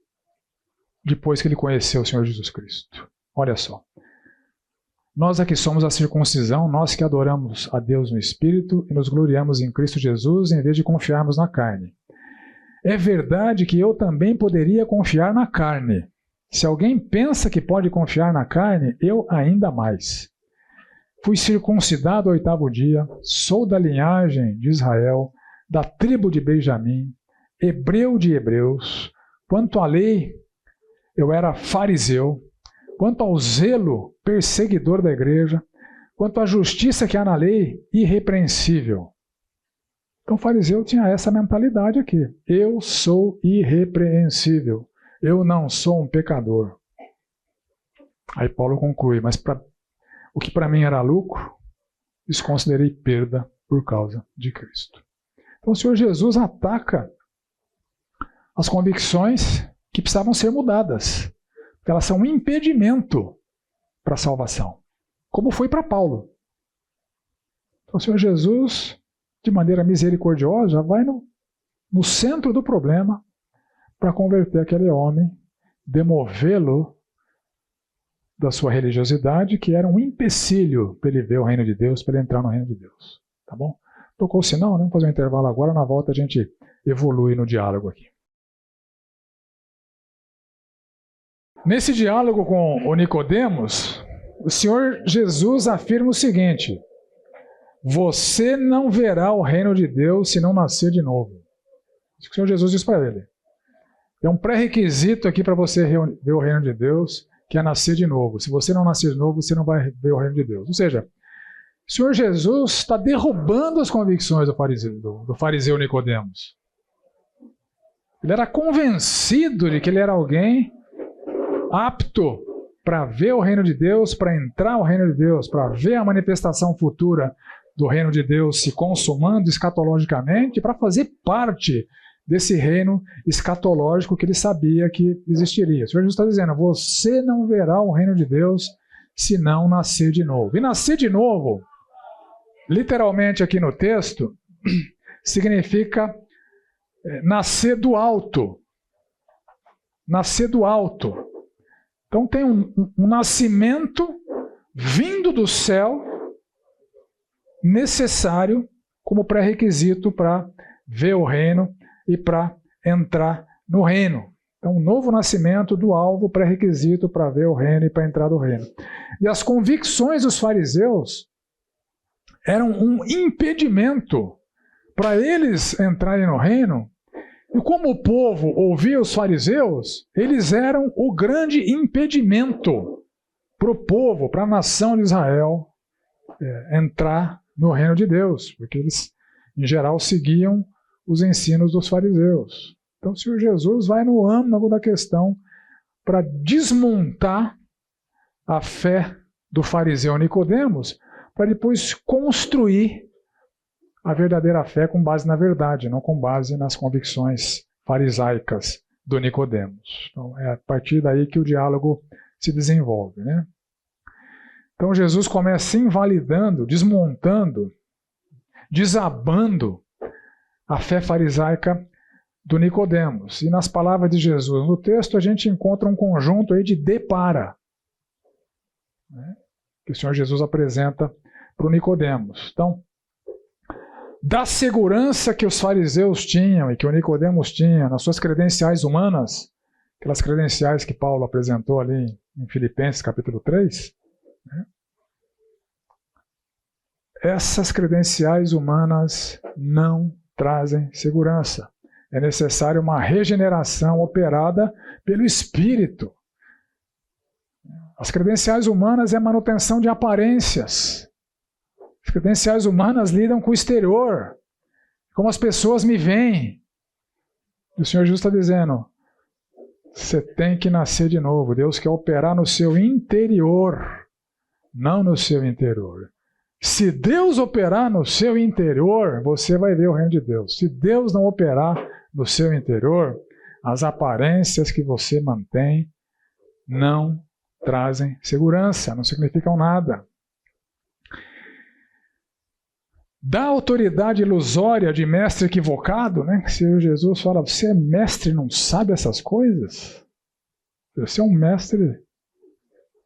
depois que ele conheceu o Senhor Jesus Cristo. Olha só. Nós aqui somos a circuncisão, nós que adoramos a Deus no Espírito e nos gloriamos em Cristo Jesus em vez de confiarmos na carne. É verdade que eu também poderia confiar na carne. Se alguém pensa que pode confiar na carne, eu ainda mais. fui circuncidado ao 8º dia, sou da linhagem de Israel, da tribo de Benjamim, hebreu de hebreus. Quanto à lei, eu era fariseu. Quanto ao zelo, perseguidor da igreja. Quanto à justiça que há na lei, irrepreensível. Então o fariseu tinha essa mentalidade aqui. Eu sou irrepreensível. Eu não sou um pecador. Aí Paulo conclui, mas o que para mim era lucro, isso considerei perda por causa de Cristo. Então o Senhor Jesus ataca as convicções que precisavam ser mudadas, porque elas são um impedimento para a salvação, como foi para Paulo. Então o Senhor Jesus, de maneira misericordiosa, vai no centro do problema para converter aquele homem, demovê-lo da sua religiosidade, que era um empecilho para ele ver o reino de Deus, para ele entrar no reino de Deus. Tá bom? Tocou o sinal, né? Vamos fazer um intervalo agora, na volta a gente evolui no diálogo aqui. Nesse diálogo com o Nicodemos, o Senhor Jesus afirma o seguinte: você não verá o reino de Deus se não nascer de novo. Isso que o Senhor Jesus diz para ele. É um pré-requisito aqui para você ver o reino de Deus, que é nascer de novo. Se você não nascer de novo, você não vai ver o reino de Deus. Ou seja, o Senhor Jesus está derrubando as convicções do fariseu Nicodemos. Ele era convencido de que ele era alguém apto para ver o reino de Deus, para entrar no reino de Deus, para ver a manifestação futura do reino de Deus se consumando escatologicamente, para fazer parte desse reino escatológico que ele sabia que existiria. O Senhor Jesus está dizendo, você não verá o reino de Deus se não nascer de novo. E nascer de novo, literalmente aqui no texto, significa nascer do alto. Nascer do alto. Então tem um nascimento vindo do céu, necessário como pré-requisito para ver o reino e para entrar no reino. Então, um novo nascimento do alvo, pré-requisito para ver o reino e para entrar no reino. E as convicções dos fariseus eram um impedimento para eles entrarem no reino. E como o povo ouvia os fariseus, eles eram o grande impedimento para o povo, para a nação de Israel entrar no reino de Deus, porque eles, em geral, seguiam os ensinos dos fariseus. Então o Senhor Jesus vai no âmago da questão para desmontar a fé do fariseu Nicodemos, para depois construir a verdadeira fé com base na verdade, não com base nas convicções farisaicas do Nicodemos. Então é a partir daí que o diálogo se desenvolve, né? Então Jesus começa invalidando, desmontando, desabando a fé farisaica do Nicodemos. E nas palavras de Jesus no texto a gente encontra um conjunto aí de depara, né, que o Senhor Jesus apresenta para o Nicodemos. Então, da segurança que os fariseus tinham e que o Nicodemos tinha nas suas credenciais humanas, aquelas credenciais que Paulo apresentou ali em Filipenses capítulo 3, né, essas credenciais humanas não trazem segurança. É necessária uma regeneração operada pelo Espírito. As credenciais humanas é manutenção de aparências. As credenciais humanas lidam com o exterior, como as pessoas me veem. E o Senhor Jesus está dizendo, você tem que nascer de novo. Deus quer operar no seu interior, não no seu interior. Se Deus operar no seu interior, você vai ver o reino de Deus. Se Deus não operar no seu interior, as aparências que você mantém não trazem segurança, não significam nada. Da autoridade ilusória de mestre equivocado, né? Se Jesus fala, você é mestre e não sabe essas coisas? Você é um mestre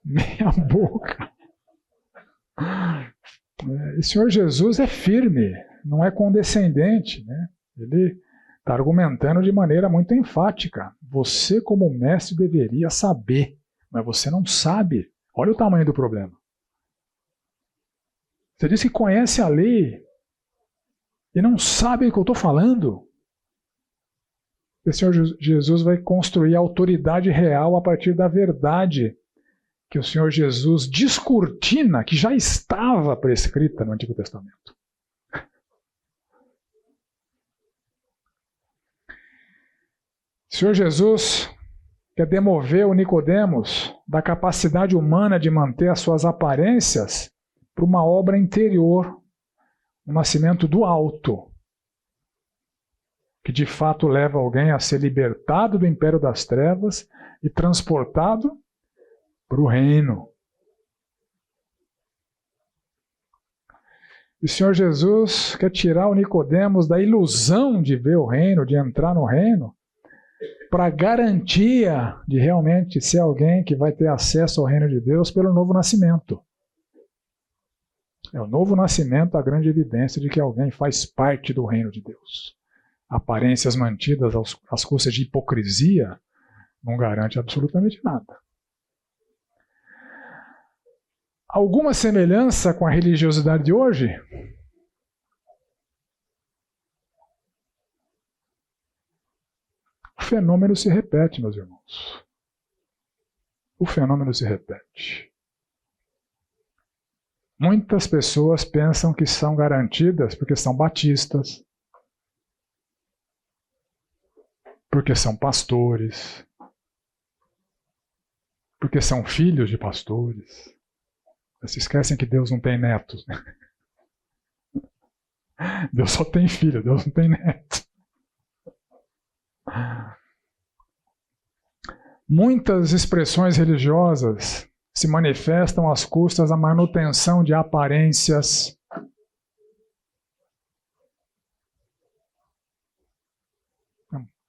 meia boca. E o Senhor Jesus é firme, não é condescendente, né? Ele está argumentando de maneira muito enfática. Você, como mestre, deveria saber, mas você não sabe. Olha o tamanho do problema. Você diz que conhece a lei e não sabe o que eu estou falando. O Senhor Jesus vai construir a autoridade real a partir da verdade que o Senhor Jesus descortina, que já estava prescrita no Antigo Testamento. O Senhor Jesus quer demover o Nicodemos da capacidade humana de manter as suas aparências para uma obra interior, um nascimento do alto, que de fato leva alguém a ser libertado do império das trevas e transportado para o reino. E o Senhor Jesus quer tirar o Nicodemos da ilusão de ver o reino, de entrar no reino, para a garantia de realmente ser alguém que vai ter acesso ao reino de Deus pelo novo nascimento. É o novo nascimento a grande evidência de que alguém faz parte do reino de Deus. Aparências mantidas às custas de hipocrisia não garante absolutamente nada. Alguma semelhança com a religiosidade de hoje? O fenômeno se repete, meus irmãos. O fenômeno se repete. Muitas pessoas pensam que são garantidas porque são batistas, porque são pastores, porque são filhos de pastores. Se esquecem que Deus não tem netos. Deus só tem filho, Deus não tem neto. Muitas expressões religiosas se manifestam às custas da manutenção de aparências.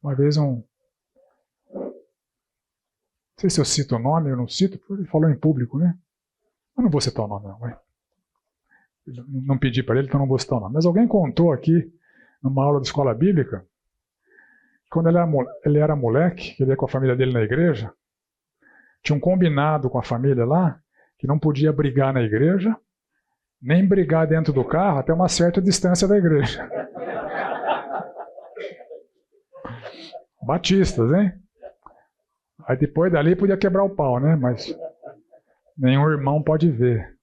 Uma vez não sei se eu cito o nome, eu não cito, porque ele falou em público, né? Eu não vou citar o nome, não. Não pedi para ele, então não vou citar o nome. Mas alguém contou aqui, numa aula de escola bíblica, que quando ele era moleque, que ele ia com a família dele na igreja, tinha um combinado com a família lá, que não podia brigar na igreja, nem brigar dentro do carro até uma certa distância da igreja. Batistas, hein? Aí depois dali podia quebrar o pau, né? Mas nenhum irmão pode ver.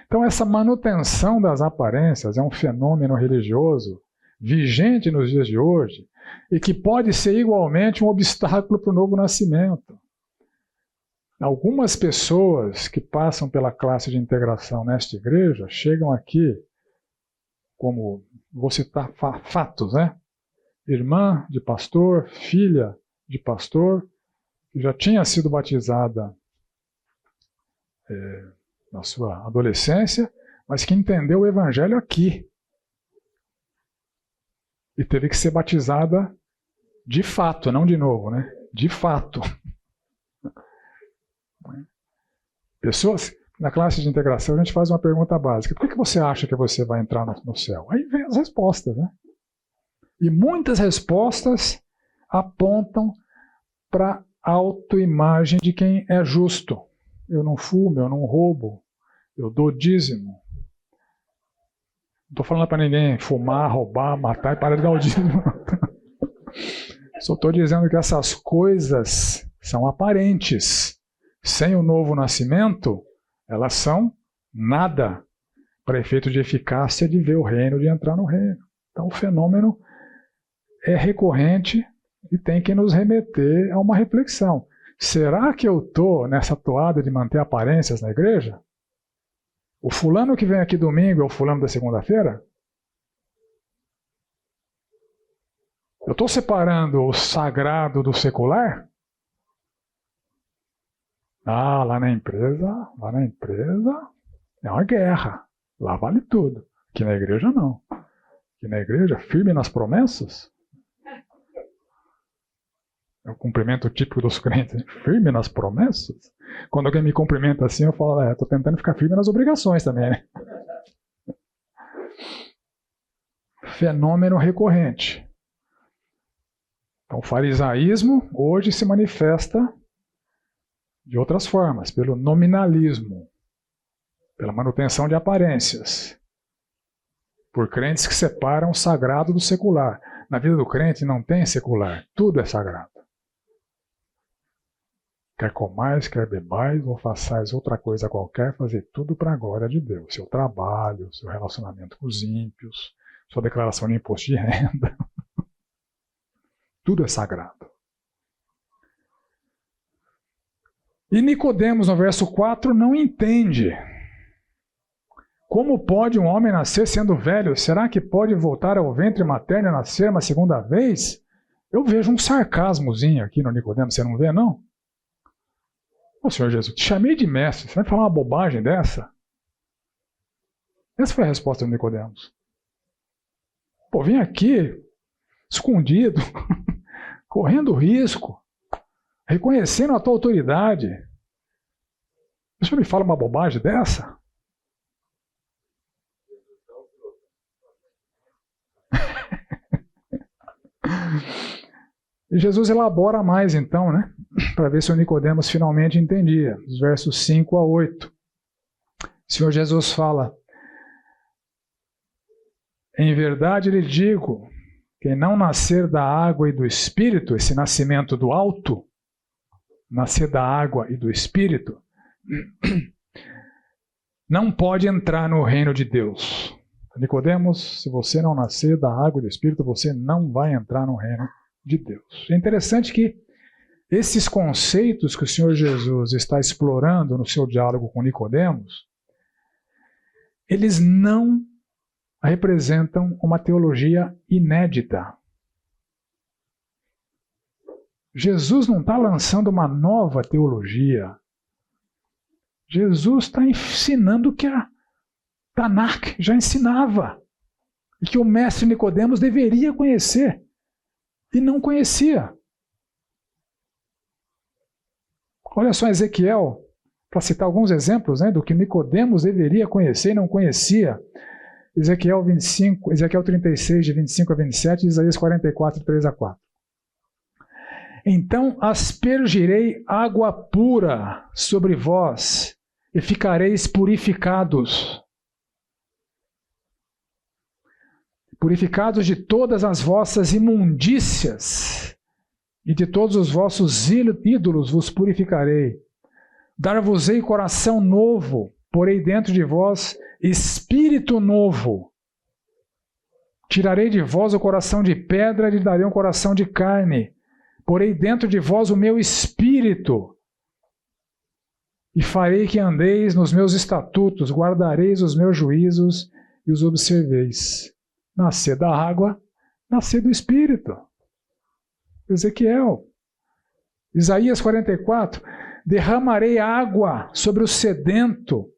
Então essa manutenção das aparências é um fenômeno religioso vigente nos dias de hoje e que pode ser igualmente um obstáculo para o novo nascimento. Algumas pessoas que passam pela classe de integração nesta igreja chegam aqui como, vou citar fatos, né? Irmã de pastor, filha de pastor, que já tinha sido batizada na sua adolescência, mas que entendeu o evangelho aqui. E teve que ser batizada de fato, não de novo, né? De fato. Pessoas, na classe de integração, a gente faz uma pergunta básica. Por que você acha que você vai entrar no céu? Aí vem as respostas, né? E muitas respostas apontam para a autoimagem de quem é justo. Eu não fumo, eu não roubo, eu dou dízimo. Não estou falando para ninguém fumar, roubar, matar e parar de dar o dízimo. Só estou dizendo que essas coisas são aparentes. Sem o novo nascimento, elas são nada para efeito de eficácia de ver o reino, de entrar no reino. Então o fenômeno é recorrente e tem que nos remeter a uma reflexão. Será que eu estou nessa toada de manter aparências na igreja? O fulano que vem aqui domingo é o fulano da segunda-feira? Eu estou separando o sagrado do secular? Ah, lá na empresa é uma guerra. Lá vale tudo. Aqui na igreja não. Aqui na igreja, firme nas promessas. É o cumprimento típico dos crentes. Firme nas promessas. Quando alguém me cumprimenta assim, eu falo, estou tentando ficar firme nas obrigações também, né? Fenômeno recorrente. Então, o farisaísmo hoje se manifesta de outras formas, pelo nominalismo, pela manutenção de aparências, por crentes que separam o sagrado do secular. Na vida do crente não tem secular, tudo é sagrado. Quer comais, quer bebais, ou façais outra coisa qualquer, fazer tudo para a glória de Deus. Seu trabalho, seu relacionamento com os ímpios, sua declaração de imposto de renda. Tudo é sagrado. E Nicodemos, no verso 4, não entende. Como pode um homem nascer sendo velho? Será que pode voltar ao ventre materno e nascer uma segunda vez? Eu vejo um sarcasmozinho aqui no Nicodemos, você não vê, não? Ô Senhor Jesus, te chamei de mestre, você vai falar uma bobagem dessa? Essa foi a resposta do Nicodemos. Pô, vim aqui, escondido, correndo risco, reconhecendo a tua autoridade. O senhor me fala uma bobagem dessa? E Jesus elabora mais então, né? Para ver se o Nicodemos finalmente entendia. Os versos 5 a 8. O Senhor Jesus fala: em verdade lhe digo, quem não nascer da água e do Espírito, esse nascimento do alto, nascer da água e do Espírito, não pode entrar no reino de Deus. Nicodemos, se você não nascer da água e do Espírito, você não vai entrar no reino de Deus. É interessante que esses conceitos que o Senhor Jesus está explorando no seu diálogo com Nicodemos, eles não representam uma teologia inédita. Jesus não está lançando uma nova teologia. Jesus está ensinando o que a Tanakh já ensinava e que o mestre Nicodemos deveria conhecer e não conhecia. Olha só Ezequiel, para citar alguns exemplos, né, do que Nicodemos deveria conhecer e não conhecia. Ezequiel 36, de 25 a 27, e Isaías 44, 3 a 4. Então aspergirei água pura sobre vós, e ficareis purificados. Purificados de todas as vossas imundícias, e de todos os vossos ídolos vos purificarei. Dar-vos-ei coração novo, porei dentro de vós espírito novo. Tirarei de vós o coração de pedra e lhe darei um coração de carne. Porei dentro de vós o meu espírito. E farei que andeis nos meus estatutos, guardareis os meus juízos e os observeis. Nascer da água, nascer do espírito. Ezequiel. Isaías 44. Derramarei água sobre o sedento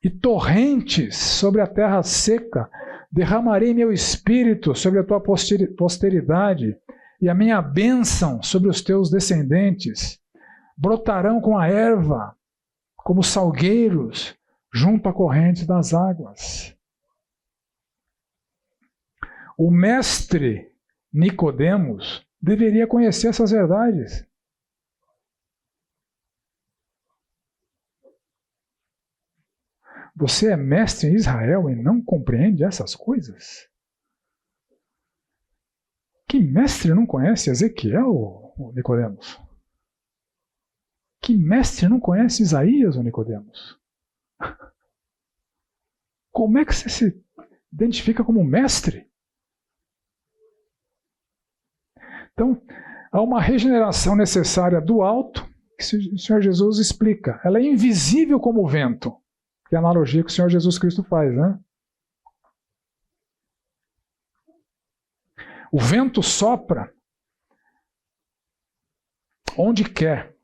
e torrentes sobre a terra seca. Derramarei meu espírito sobre a tua posteridade e a minha bênção sobre os teus descendentes. Brotarão com a erva, como salgueiros, junto à corrente das águas. O mestre Nicodemos deveria conhecer essas verdades. Você é mestre em Israel e não compreende essas coisas? Que mestre não conhece Ezequiel, Nicodemos? Que mestre não conhece Isaías, Nicodemos? Como é que você se identifica como mestre? Então, há uma regeneração necessária do alto, que o Senhor Jesus explica. Ela é invisível como o vento, que é a analogia que o Senhor Jesus Cristo faz, né? O vento sopra onde quer.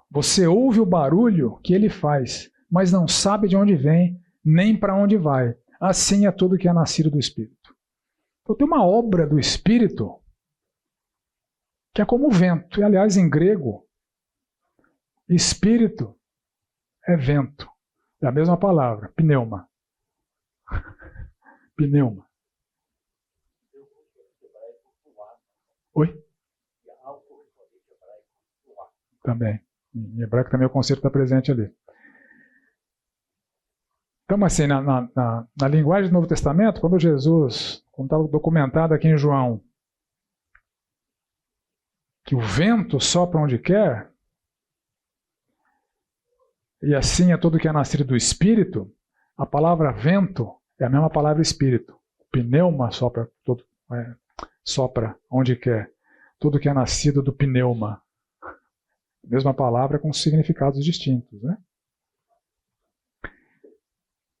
Você ouve o barulho que ele faz, mas não sabe de onde vem, nem para onde vai. Assim é tudo que é nascido do Espírito. Então tem uma obra do Espírito que é como o vento. E, aliás, em grego, espírito é vento. É a mesma palavra, pneuma. Pneuma. Oi? Também. Em hebraico também o conceito está presente ali. Então, assim, na linguagem do Novo Testamento, quando Jesus, como está documentado aqui em João, que o vento sopra onde quer, e assim é tudo que é nascido do Espírito, a palavra vento é a mesma palavra Espírito. Pneuma sopra onde quer. Tudo que é nascido do pneuma. Mesma palavra com significados distintos, né?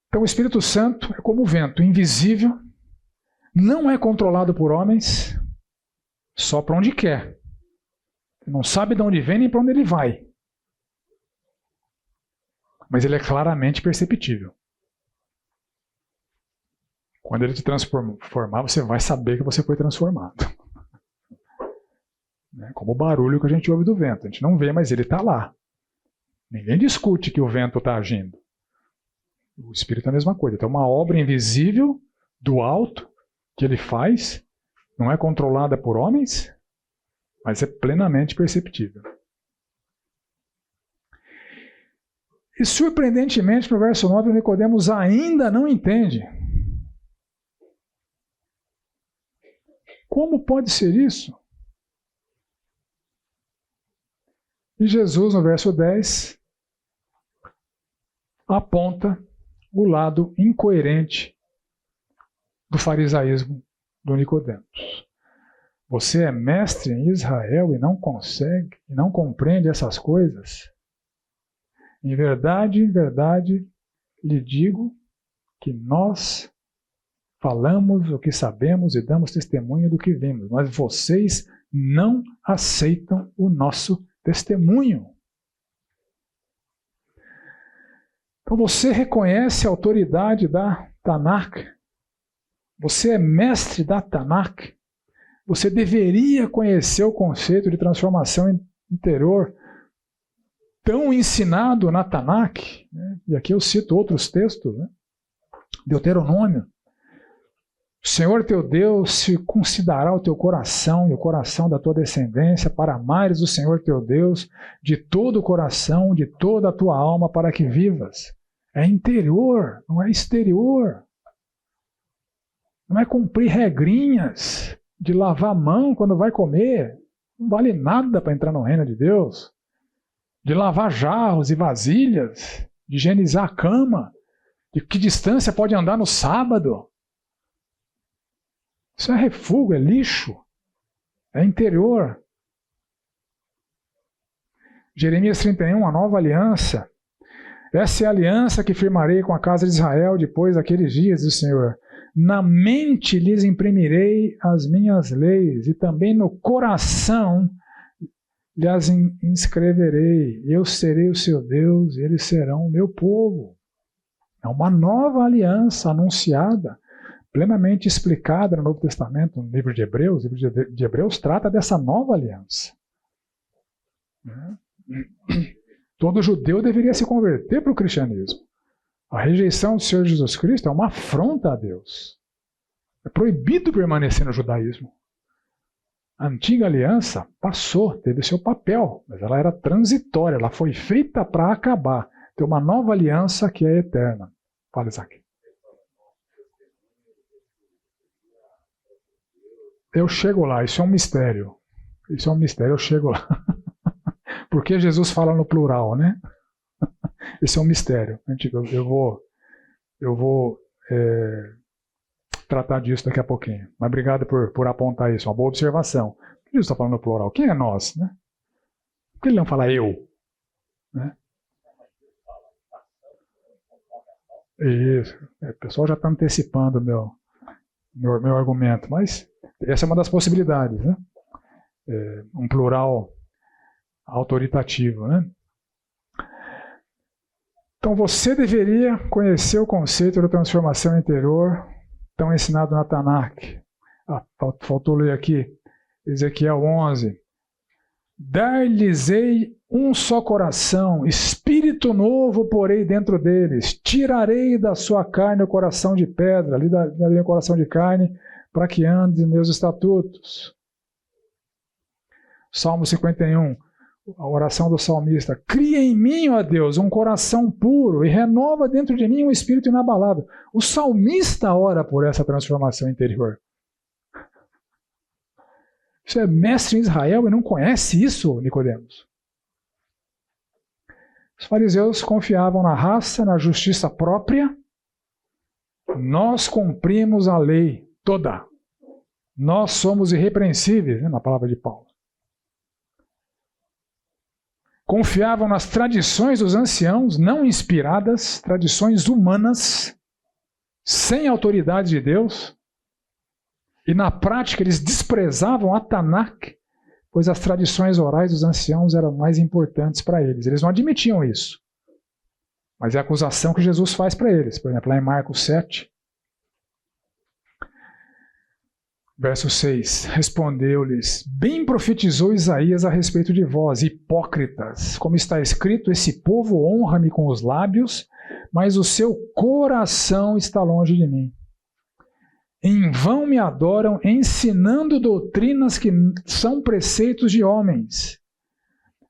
Então o Espírito Santo é como o vento, invisível, não é controlado por homens, sopra onde quer. Não sabe de onde vem nem para onde ele vai. Mas ele é claramente perceptível. Quando ele te transformar, você vai saber que você foi transformado. Como o barulho que a gente ouve do vento. A gente não vê, mas ele está lá. Ninguém discute que o vento está agindo. O Espírito é a mesma coisa. Então, uma obra invisível do alto que ele faz, não é controlada por homens, mas é plenamente perceptível. E surpreendentemente, no verso 9, o Nicodemos ainda não entende. Como pode ser isso? E Jesus, no verso 10, aponta o lado incoerente do farisaísmo do Nicodemos. Você é mestre em Israel e não consegue, e não compreende essas coisas? Em verdade, lhe digo que nós falamos o que sabemos e damos testemunho do que vimos, mas vocês não aceitam o nosso testemunho. Então você reconhece a autoridade da Tanakh, você é mestre da Tanakh, você deveria conhecer o conceito de transformação interior tão ensinado na Tanakh, né? E aqui eu cito outros textos, né? Deuteronômio. O Senhor teu Deus circuncidará o teu coração e o coração da tua descendência para amares o Senhor teu Deus de todo o coração, de toda a tua alma, para que vivas. É interior, não é exterior. Não é cumprir regrinhas de lavar a mão quando vai comer. Não vale nada para entrar no reino de Deus. De lavar jarros e vasilhas, de higienizar a cama, de que distância pode andar no sábado. Isso é refúgio, é lixo, é interior. Jeremias 31, a nova aliança. Essa é a aliança que firmarei com a casa de Israel depois daqueles dias, diz o Senhor. Na mente lhes imprimirei as minhas leis e também no coração lhes inscreverei. Eu serei o seu Deus e eles serão o meu povo. É uma nova aliança anunciada, plenamente explicada no Novo Testamento, no livro de Hebreus. O livro de Hebreus trata dessa nova aliança. Todo judeu deveria se converter para o cristianismo. A rejeição do Senhor Jesus Cristo é uma afronta a Deus. É proibido permanecer no judaísmo. A antiga aliança passou, teve seu papel, mas ela era transitória, ela foi feita para acabar. Tem uma nova aliança que é eterna. Fala, Isaac. Eu chego lá, isso é um mistério. Isso é um mistério, eu chego lá. Porque Jesus fala no plural, né? Esse é um mistério. Eu vou tratar disso daqui a pouquinho. Mas obrigado por apontar isso, uma boa observação. Por que Jesus está falando no plural? Quem é nós? Né? Por que ele não fala eu? Né? Isso. O pessoal já está antecipando o meu argumento, mas essa é uma das possibilidades, né? Um plural autoritativo, né? Então você deveria conhecer o conceito da transformação interior tão ensinado na Tanakh. Faltou ler aqui, Ezequiel 11. Dar-lhes-ei um só coração, espírito novo porei dentro deles, tirarei da sua carne o coração de pedra, ali darei o coração de carne, para que ande meus estatutos. Salmo 51. A oração do salmista: cria em mim, ó Deus, um coração puro e renova dentro de mim um espírito inabalável. O salmista ora por essa transformação interior. Você é mestre em Israel e não conhece isso, Nicodemos? Os fariseus confiavam na raça, na justiça própria. Nós cumprimos a lei toda. Nós somos irrepreensíveis, né, na palavra de Paulo. Confiavam nas tradições dos anciãos, não inspiradas, tradições humanas, sem autoridade de Deus. E na prática eles desprezavam a Tanakh, pois as tradições orais dos anciãos eram mais importantes para eles. Eles não admitiam isso. Mas é a acusação que Jesus faz para eles. Por exemplo, lá em Marcos 7, verso 6, respondeu-lhes: bem profetizou Isaías a respeito de vós, hipócritas, como está escrito, esse povo honra-me com os lábios, mas o seu coração está longe de mim. Em vão me adoram, ensinando doutrinas que são preceitos de homens,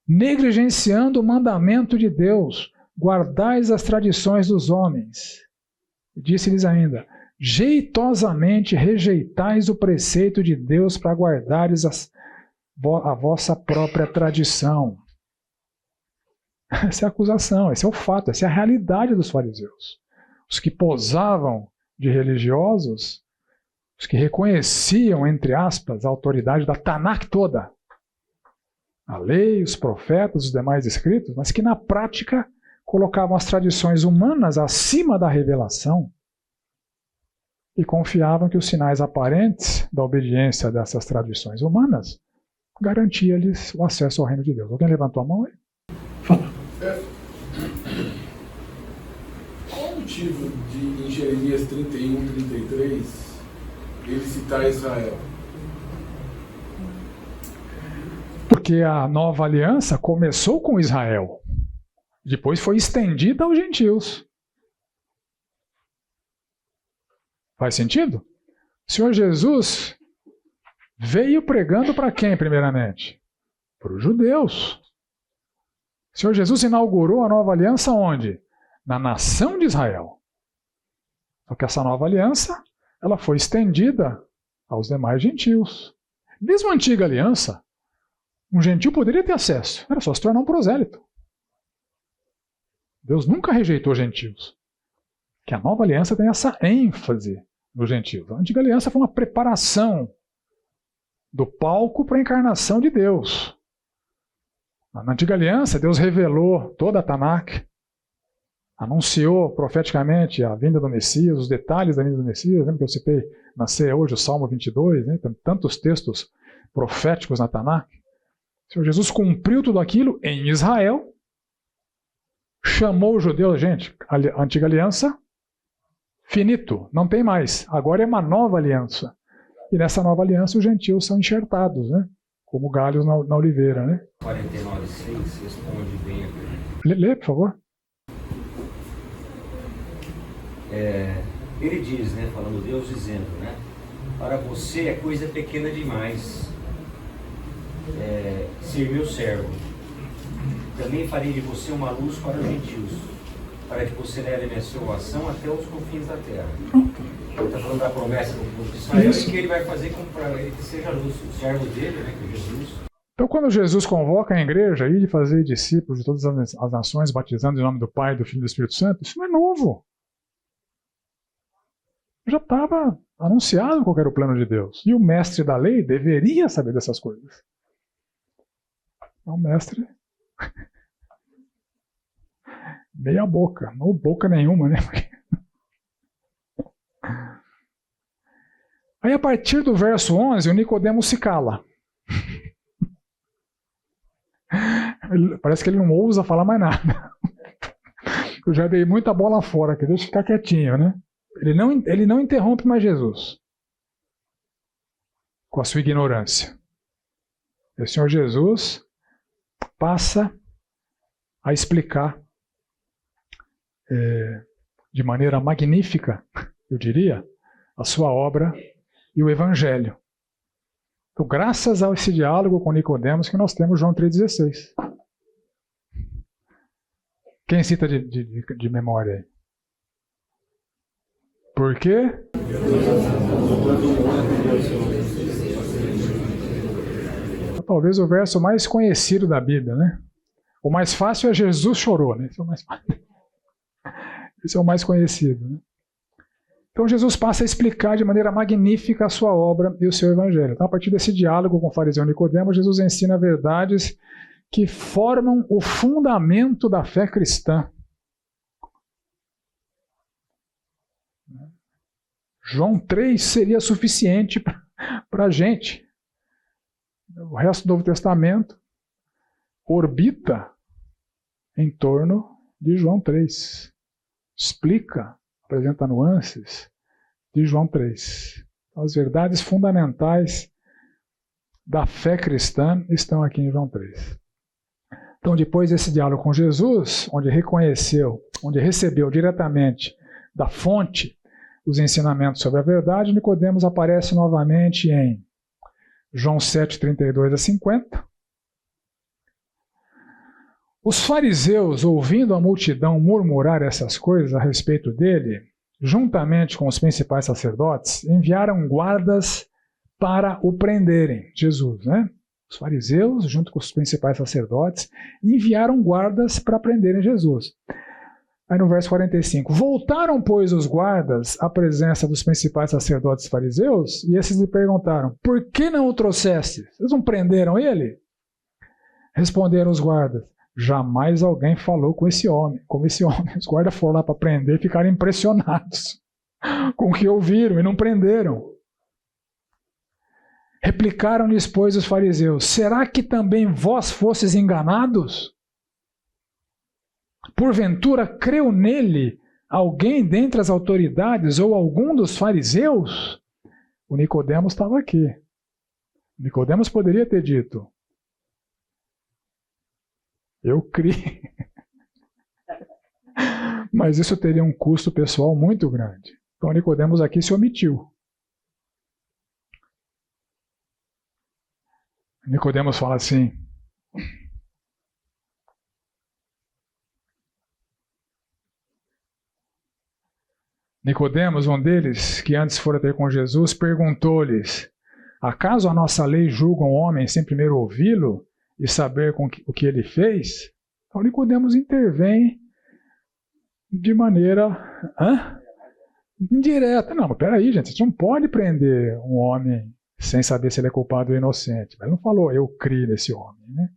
negligenciando o mandamento de Deus, guardais as tradições dos homens. Disse-lhes ainda: jeitosamente rejeitais o preceito de Deus para guardares a vossa própria tradição. Essa é a acusação, esse é o fato, essa é a realidade dos fariseus. Os que posavam de religiosos, os que reconheciam, entre aspas, a autoridade da Tanakh toda, a lei, os profetas, os demais escritos, mas que na prática colocavam as tradições humanas acima da revelação e confiavam que os sinais aparentes da obediência dessas tradições humanas garantia-lhes o acesso ao reino de Deus. Alguém levantou a mão aí? Fala. Qual o motivo de, em Jeremias 31, 33, ele citar Israel? Porque a nova aliança começou com Israel, depois foi estendida aos gentios. Faz sentido? O Senhor Jesus veio pregando para quem, primeiramente? Para os judeus. O Senhor Jesus inaugurou a nova aliança onde? Na nação de Israel. Só que essa nova aliança, ela foi estendida aos demais gentios. Mesmo a antiga aliança, um gentil poderia ter acesso, era só se tornar um prosélito. Deus nunca rejeitou gentios. Que a nova aliança tem essa ênfase nos gentios. A antiga aliança foi uma preparação do palco para a encarnação de Deus. Na antiga aliança, Deus revelou toda a Tanakh, anunciou profeticamente a vinda do Messias, os detalhes da vinda do Messias. Lembra que eu citei na ceia hoje o Salmo 22, né? Tem tantos textos proféticos na Tanakh. O Senhor Jesus cumpriu tudo aquilo em Israel, chamou os judeus, gente, a antiga aliança, finito, não tem mais. Agora é uma nova aliança. E nessa nova aliança os gentios são enxertados, né? Como galhos na oliveira, né? 49:6 responde bem aqui. Lê, por favor. Ele diz, né, falando Deus dizendo, né, para você é coisa pequena demais ser meu servo. Também farei de você uma luz para os gentios, para que você leve a minha salvação até os confins da terra. Ele está falando da promessa do povo de Israel e que ele vai fazer para ele que seja luz, o servo dele, né, que é Jesus. Então, quando Jesus convoca a igreja aí de fazer discípulos de todas as nações, batizando em nome do Pai, do Filho e do Espírito Santo, isso não é novo. Já estava anunciado qual era o plano de Deus. E o mestre da lei deveria saber dessas coisas. É um mestre meia boca, não boca nenhuma, né? Aí a partir do verso 11, o Nicodemos se cala. Parece que ele não ousa falar mais nada. Eu já dei muita bola fora aqui, deixa eu ficar quietinho, né? Ele não interrompe mais Jesus com a sua ignorância. E o Senhor Jesus passa a explicar de maneira magnífica, eu diria, a sua obra e o Evangelho. Então, graças a esse diálogo com Nicodemos que nós temos João 3,16. Quem cita de memória aí? Por quê? Talvez o verso mais conhecido da Bíblia, né? O mais fácil é Jesus chorou, né? Esse é o mais conhecido, né? Então Jesus passa a explicar de maneira magnífica a sua obra e o seu evangelho. Então, a partir desse diálogo com o fariseu Nicodemo, Jesus ensina verdades que formam o fundamento da fé cristã. João 3 seria suficiente para a gente. O resto do Novo Testamento orbita em torno de João 3. Explica, apresenta nuances de João 3. As verdades fundamentais da fé cristã estão aqui em João 3. Então, depois desse diálogo com Jesus, onde recebeu diretamente da fonte os ensinamentos sobre a verdade, Nicodemos aparece novamente em João 7, 32 a 50. Os fariseus, ouvindo a multidão murmurar essas coisas a respeito dele, juntamente com os principais sacerdotes, enviaram guardas para o prenderem. Jesus, né? Os fariseus, junto com os principais sacerdotes, enviaram guardas para prenderem Jesus. Aí no verso 45, voltaram, pois, os guardas à presença dos principais sacerdotes fariseus, e esses lhe perguntaram, por que não o trouxeste? Vocês não prenderam ele? Responderam os guardas, jamais alguém falou com esse homem, como esse homem. Os guardas foram lá para prender e ficaram impressionados com o que ouviram e não prenderam. Replicaram-lhes, pois, os fariseus, será que também vós fostes enganados? Porventura creu nele alguém dentre as autoridades ou algum dos fariseus? O Nicodemos estava aqui. Nicodemos poderia ter dito, eu criei. Mas isso teria um custo pessoal muito grande. Então Nicodemos aqui se omitiu. Nicodemos fala assim, Nicodemos, um deles, que antes fora ter com Jesus, perguntou-lhes, acaso a nossa lei julga um homem sem primeiro ouvi-lo e saber o que ele fez? Então Nicodemos intervém de maneira indireta. Não, mas peraí, gente, você não pode prender um homem sem saber se ele é culpado ou inocente. Mas ele não falou, eu criei nesse homem, né?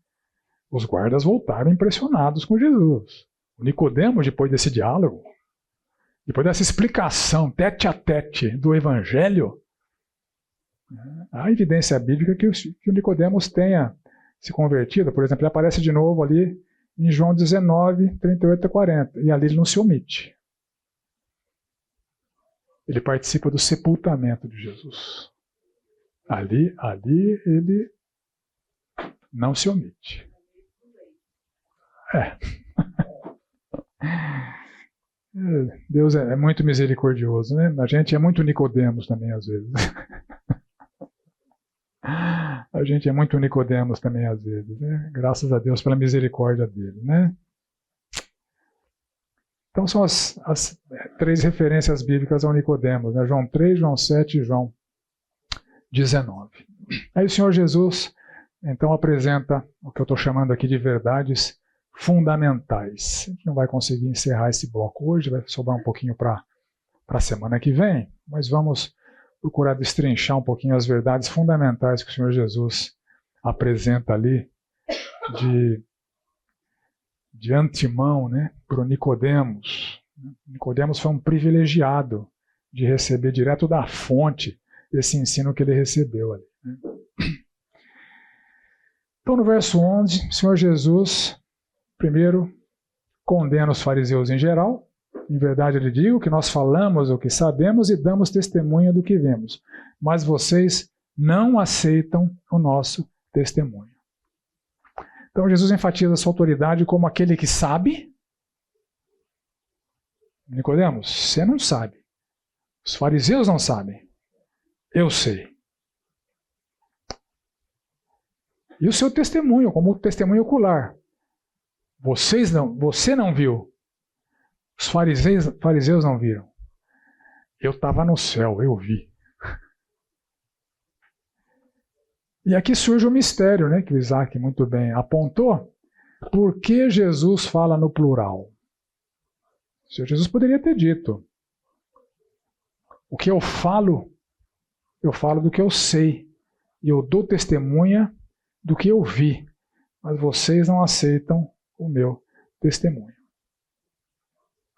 Os guardas voltaram impressionados com Jesus. O Nicodemos, depois desse diálogo, depois dessa explicação tete a tete do Evangelho, há evidência bíblica que o Nicodemos tenha se convertido. Por exemplo, ele aparece de novo ali em João 19, 38 a 40. E ali ele não se omite. Ele participa do sepultamento de Jesus. Ali ele não se omite. Deus é muito misericordioso, né? A gente é muito Nicodemos também, às vezes. A gente é muito Nicodemos também, às vezes, né? Graças a Deus pela misericórdia dele, né? Então são as três referências bíblicas ao Nicodemos, né? João 3, João 7 e João 19. Aí o Senhor Jesus, então, apresenta o que eu estou chamando aqui de verdades fundamentais. A gente não vai conseguir encerrar esse bloco hoje, vai sobrar um pouquinho para a semana que vem, mas vamos procurar destrinchar um pouquinho as verdades fundamentais que o Senhor Jesus apresenta ali de antemão, né, para o Nicodemos. Nicodemos foi um privilegiado de receber direto da fonte esse ensino que ele recebeu ali, né? Então, no verso 11, o Senhor Jesus, primeiro, condena os fariseus em geral. Em verdade, ele diz que nós falamos o que sabemos e damos testemunho do que vemos, mas vocês não aceitam o nosso testemunho. Então, Jesus enfatiza sua autoridade como aquele que sabe. Nicodemos, você não sabe. Os fariseus não sabem. Eu sei. E o seu testemunho, como testemunho ocular. Você não viu. Os fariseus não viram. Eu estava no céu, eu vi. E aqui surge o mistério, né, que o Isaac muito bem apontou. Por que Jesus fala no plural? O Senhor Jesus poderia ter dito: o que eu falo do que eu sei. E eu dou testemunha do que eu vi. Mas vocês não aceitam o meu testemunho.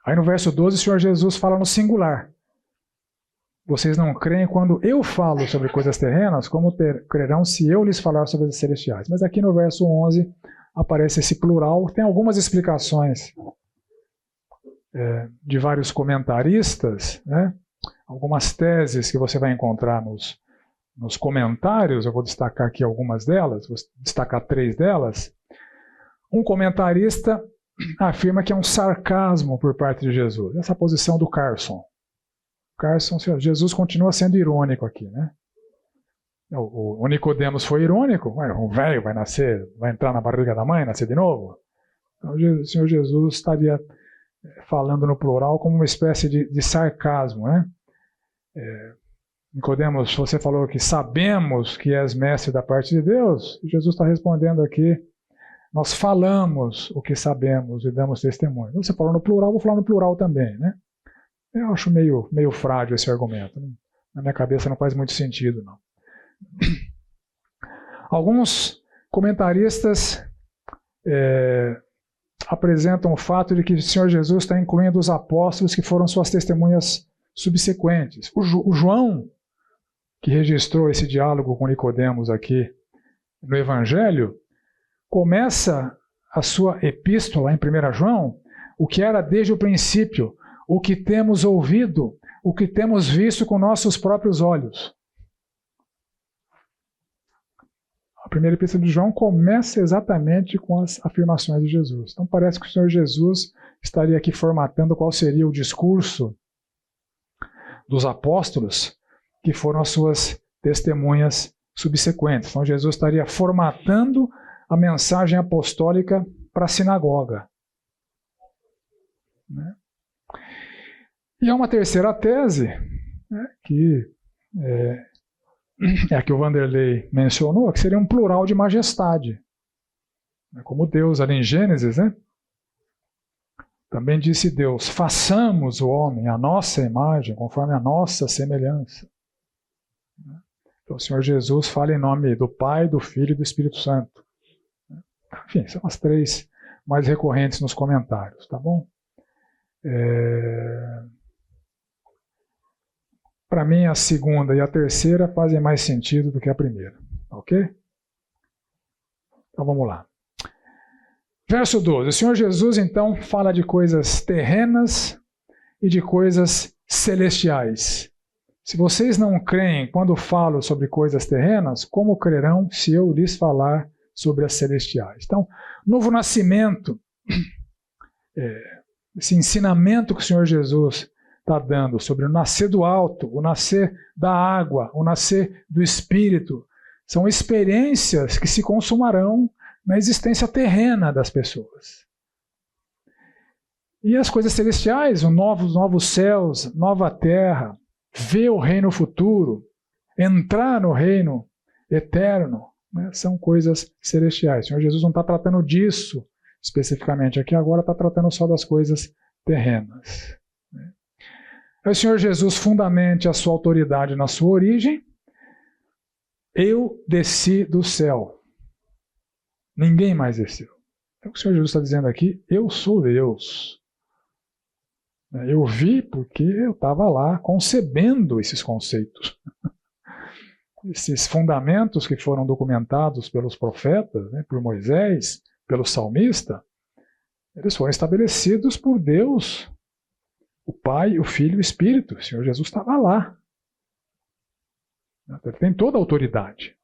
Aí no verso 12 o Senhor Jesus fala no singular. Vocês não creem quando eu falo sobre coisas terrenas, como crerão se eu lhes falar sobre as celestiais. Mas aqui no verso 11 aparece esse plural. Tem algumas explicações de vários comentaristas, né? Algumas teses que você vai encontrar nos comentários. Eu vou destacar aqui algumas delas, vou destacar 3 delas. Um comentarista afirma que é um sarcasmo por parte de Jesus. Essa posição do Carson. Jesus continua sendo irônico aqui, né? O Nicodemos foi irônico. Um velho vai nascer, vai entrar na barriga da mãe, nascer de novo. Então, o Senhor Jesus estaria falando no plural como uma espécie de sarcasmo, né? Nicodemos, você falou que sabemos que és mestre da parte de Deus. Jesus está respondendo aqui: nós falamos o que sabemos e damos testemunho. Você falou no plural, vou falar no plural também, né? Eu acho meio frágil esse argumento. Na minha cabeça não faz muito sentido, não. Alguns comentaristas apresentam o fato de que o Senhor Jesus está incluindo os apóstolos que foram suas testemunhas subsequentes. O João, que registrou esse diálogo com Nicodemos aqui no Evangelho, começa a sua epístola em 1 João, o que era desde o princípio, o que temos ouvido, o que temos visto com nossos próprios olhos. A primeira epístola de João começa exatamente com as afirmações de Jesus. Então parece que o Senhor Jesus estaria aqui formatando qual seria o discurso dos apóstolos, que foram as suas testemunhas subsequentes. Então Jesus estaria formatando a mensagem apostólica para a sinagoga. Né? E há uma terceira tese, né, que é a que o Vanderlei mencionou, que seria um plural de majestade. Como Deus, ali em Gênesis, né? Também disse Deus: façamos o homem à nossa imagem, conforme a nossa semelhança. Então o Senhor Jesus fala em nome do Pai, do Filho e do Espírito Santo. Enfim, são as 3 mais recorrentes nos comentários, tá bom? Para mim, a segunda e a terceira fazem mais sentido do que a primeira. Ok? Então vamos lá. Verso 12. O Senhor Jesus, então, fala de coisas terrenas e de coisas celestiais. Se vocês não creem quando falo sobre coisas terrenas, como crerão se eu lhes falar sobre as celestiais? Então, novo nascimento, esse ensinamento que o Senhor Jesus está dando sobre o nascer do alto, o nascer da água, o nascer do Espírito, são experiências que se consumarão na existência terrena das pessoas. E as coisas celestiais, os novos céus, nova terra, ver o reino futuro, entrar no reino eterno, né, são coisas celestiais. O Senhor Jesus não está tratando disso especificamente aqui, agora está tratando só das coisas terrenas. O Senhor Jesus fundamente a sua autoridade na sua origem. Eu desci do céu. Ninguém mais desceu. Então, o que o Senhor Jesus está dizendo aqui: eu sou Deus. Eu vi porque eu estava lá concebendo esses conceitos. Esses fundamentos que foram documentados pelos profetas, né, por Moisés, pelo salmista, eles foram estabelecidos por Deus, o Pai, o Filho e o Espírito. O Senhor Jesus estava lá. Ele tem toda a autoridade.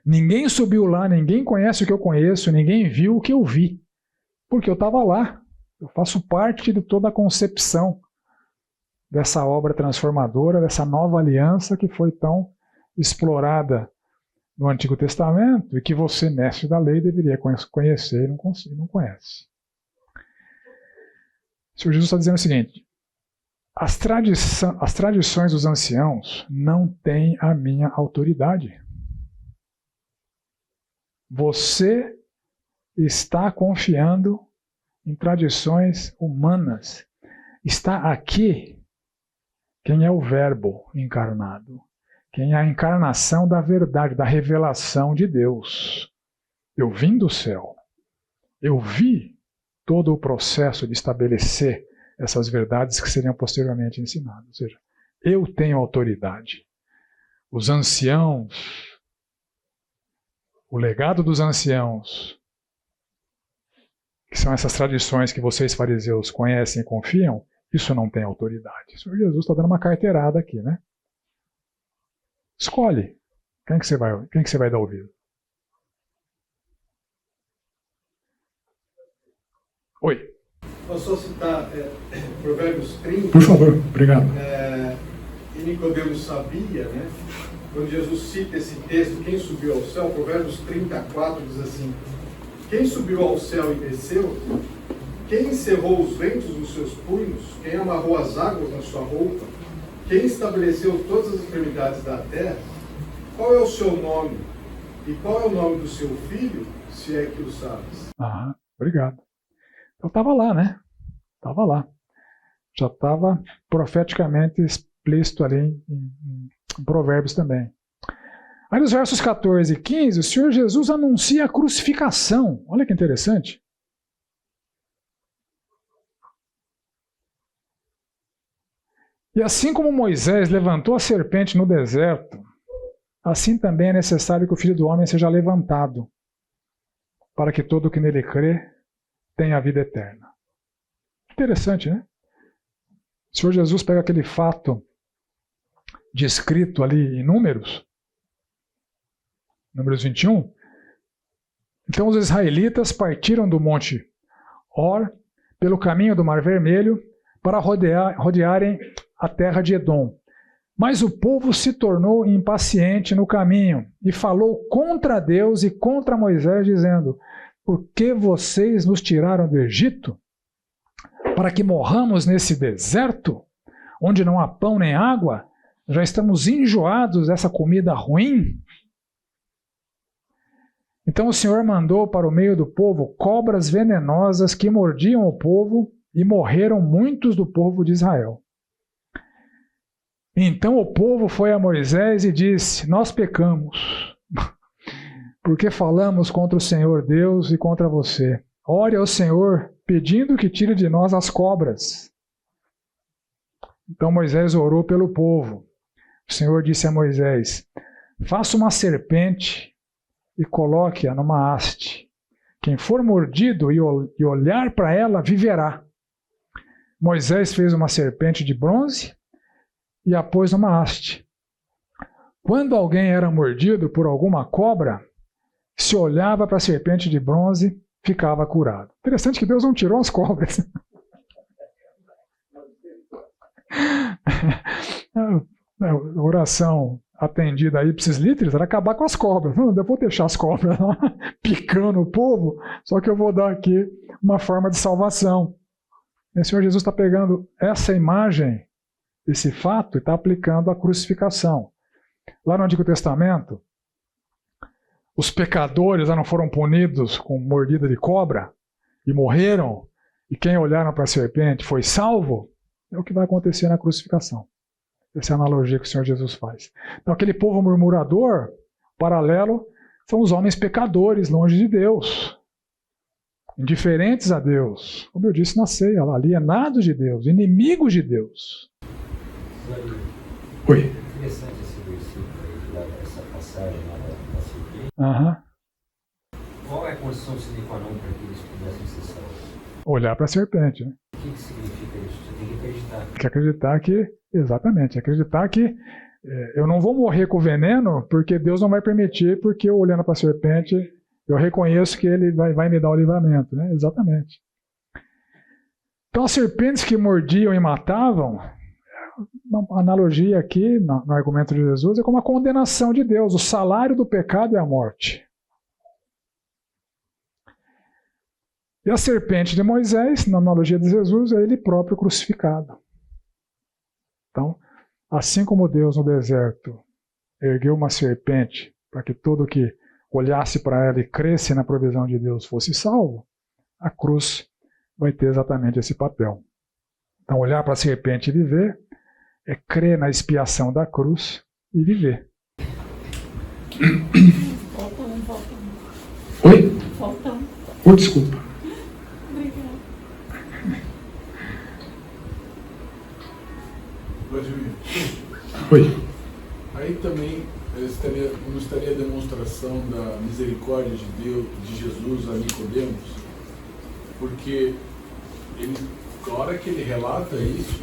Ninguém subiu lá, ninguém conhece o que eu conheço, ninguém viu o que eu vi. Porque eu estava lá. Eu faço parte de toda a concepção dessa obra transformadora, dessa nova aliança que foi tão explorada no Antigo Testamento e que você, mestre da lei, deveria conhecer e não conhece. O Senhor Jesus está dizendo o seguinte: as tradições dos anciãos não têm a minha autoridade. Você está confiando em tradições humanas. Está aqui quem é o Verbo encarnado, quem é a encarnação da verdade, da revelação de Deus. Eu vim do céu, eu vi todo o processo de estabelecer essas verdades que seriam posteriormente ensinadas. Ou seja, eu tenho autoridade. Os anciãos, o legado dos anciãos, que são essas tradições que vocês fariseus conhecem e confiam, isso não tem autoridade. O Senhor Jesus está dando uma carteirada aqui, né? Escolhe quem que você vai dar ouvido. Oi. Posso só citar Provérbios 30? Por favor, obrigado. E Nicodemos sabia, né? Quando Jesus cita esse texto, quem subiu ao céu, Provérbios 34 diz assim: quem subiu ao céu e desceu? Quem encerrou os ventos nos seus punhos? Quem amarrou as águas na sua roupa? Quem estabeleceu todas as extremidades da terra? Qual é o seu nome? E qual é o nome do seu filho, se é que o sabes? Obrigado. Eu estava lá, né? Estava lá. Já estava profeticamente explícito ali em Provérbios também. Aí nos versos 14 e 15, o Senhor Jesus anuncia a crucificação. Olha que interessante. E assim como Moisés levantou a serpente no deserto, assim também é necessário que o Filho do Homem seja levantado, para que todo o que nele crê tenha a vida eterna. Interessante, né? O Senhor Jesus pega aquele fato descrito ali em Números 21. Então os israelitas partiram do monte Hor pelo caminho do Mar Vermelho para rodearem a terra de Edom. Mas o povo se tornou impaciente no caminho e falou contra Deus e contra Moisés, dizendo: por que vocês nos tiraram do Egito? Para que morramos nesse deserto, onde não há pão nem água? Já estamos enjoados dessa comida ruim? Então o Senhor mandou para o meio do povo cobras venenosas que mordiam o povo, e morreram muitos do povo de Israel. Então o povo foi a Moisés e disse: nós pecamos, porque falamos contra o Senhor Deus e contra você. Ore ao Senhor, pedindo que tire de nós as cobras. Então Moisés orou pelo povo. O Senhor disse a Moisés: faça uma serpente e coloque-a numa haste. Quem for mordido e olhar para ela, viverá. Moisés fez uma serpente de bronze e a pôs numa haste. Quando alguém era mordido por alguma cobra, se olhava para a serpente de bronze, ficava curado. Interessante que Deus não tirou as cobras. A oração atendida aí, ipsis literis, era acabar com as cobras. Não, eu vou deixar as cobras lá picando o povo, só que eu vou dar aqui uma forma de salvação. E o Senhor Jesus está pegando essa imagem, esse fato, e está aplicando a crucificação. Lá no Antigo Testamento, os pecadores não foram punidos com mordida de cobra e morreram, e quem olharam para a serpente foi salvo. É o que vai acontecer na crucificação. Essa é a analogia que o Senhor Jesus faz. Então aquele povo murmurador, paralelo, são os homens pecadores, longe de Deus, indiferentes a Deus, como eu disse na ceia, alienados de Deus, inimigos de Deus. Oi. Interessante esse versículo, essa passagem lá da serpente. Qual é a condição sine qua non para que eles pudessem ser salvos? Olhar para a serpente, né? O que significa isso? Você tem que acreditar. Tem que acreditar que, exatamente, acreditar que eu não vou morrer com veneno porque Deus não vai permitir, porque eu olhando para a serpente, eu reconheço que Ele vai me dar o livramento, né? Exatamente. Então as serpentes que mordiam e matavam, uma analogia aqui, no argumento de Jesus, é como a condenação de Deus. O salário do pecado é a morte. E a serpente de Moisés, na analogia de Jesus, é ele próprio crucificado. Então, assim como Deus no deserto ergueu uma serpente para que todo que olhasse para ela e cresce na provisão de Deus fosse salvo, a cruz vai ter exatamente esse papel. Então, olhar para a serpente e viver é crer na expiação da cruz e viver. Falta um. Oi? Falta um. Oh, desculpa. Obrigada. Vladimir, Oi. aí também não estaria a demonstração da misericórdia de Deus, de Jesus a Nicodemos, porque ele, na hora que ele relata isso,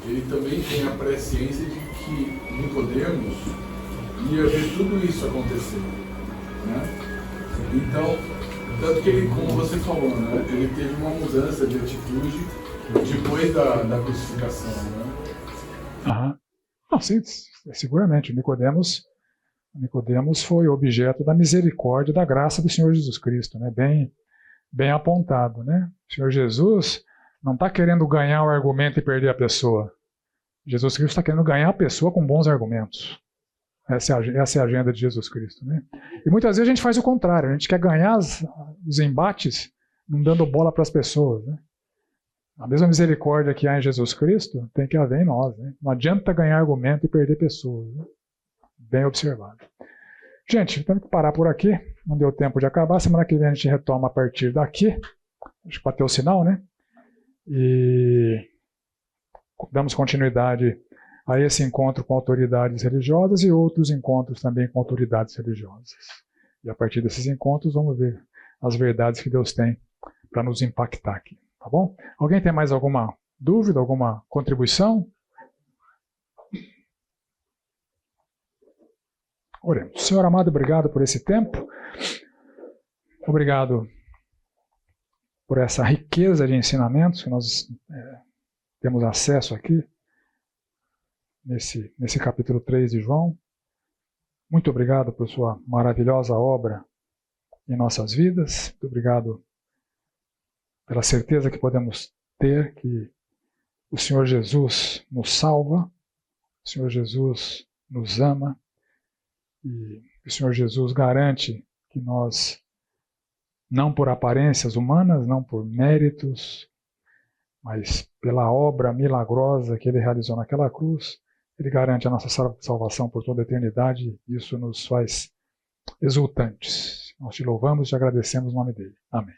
ele também tem a presciência de que Nicodemos ia ver tudo isso acontecer, né? Então, tanto que ele, como você falou, né, ele teve uma mudança de atitude depois da crucificação, né? Aham. Não, sim, seguramente. Nicodemos foi objeto da misericórdia e da graça do Senhor Jesus Cristo, né? Bem apontado, né? O Senhor Jesus não está querendo ganhar o argumento e perder a pessoa. Jesus Cristo está querendo ganhar a pessoa com bons argumentos. Essa é a agenda de Jesus Cristo, né? E muitas vezes a gente faz o contrário. A gente quer ganhar os embates não dando bola para as pessoas, né? A mesma misericórdia que há em Jesus Cristo tem que haver em nós, né? Não adianta ganhar argumento e perder pessoas, né? Bem observado. Gente, temos que parar por aqui. Não deu tempo de acabar. Semana que vem a gente retoma a partir daqui. Acho que para ter o sinal, né? E damos continuidade a esse encontro com autoridades religiosas e outros encontros também com autoridades religiosas. E a partir desses encontros vamos ver as verdades que Deus tem para nos impactar aqui. Tá bom? Alguém tem mais alguma dúvida, alguma contribuição? Oremos. Senhor amado, obrigado por esse tempo. Obrigado por essa riqueza de ensinamentos que nós temos acesso aqui nesse capítulo 3 de João. Muito obrigado por sua maravilhosa obra em nossas vidas. Muito obrigado pela certeza que podemos ter que o Senhor Jesus nos salva, o Senhor Jesus nos ama e o Senhor Jesus garante que nós, não por aparências humanas, não por méritos, mas pela obra milagrosa que Ele realizou naquela cruz, Ele garante a nossa salvação por toda a eternidade e isso nos faz exultantes. Nós te louvamos e te agradecemos no nome dEle. Amém.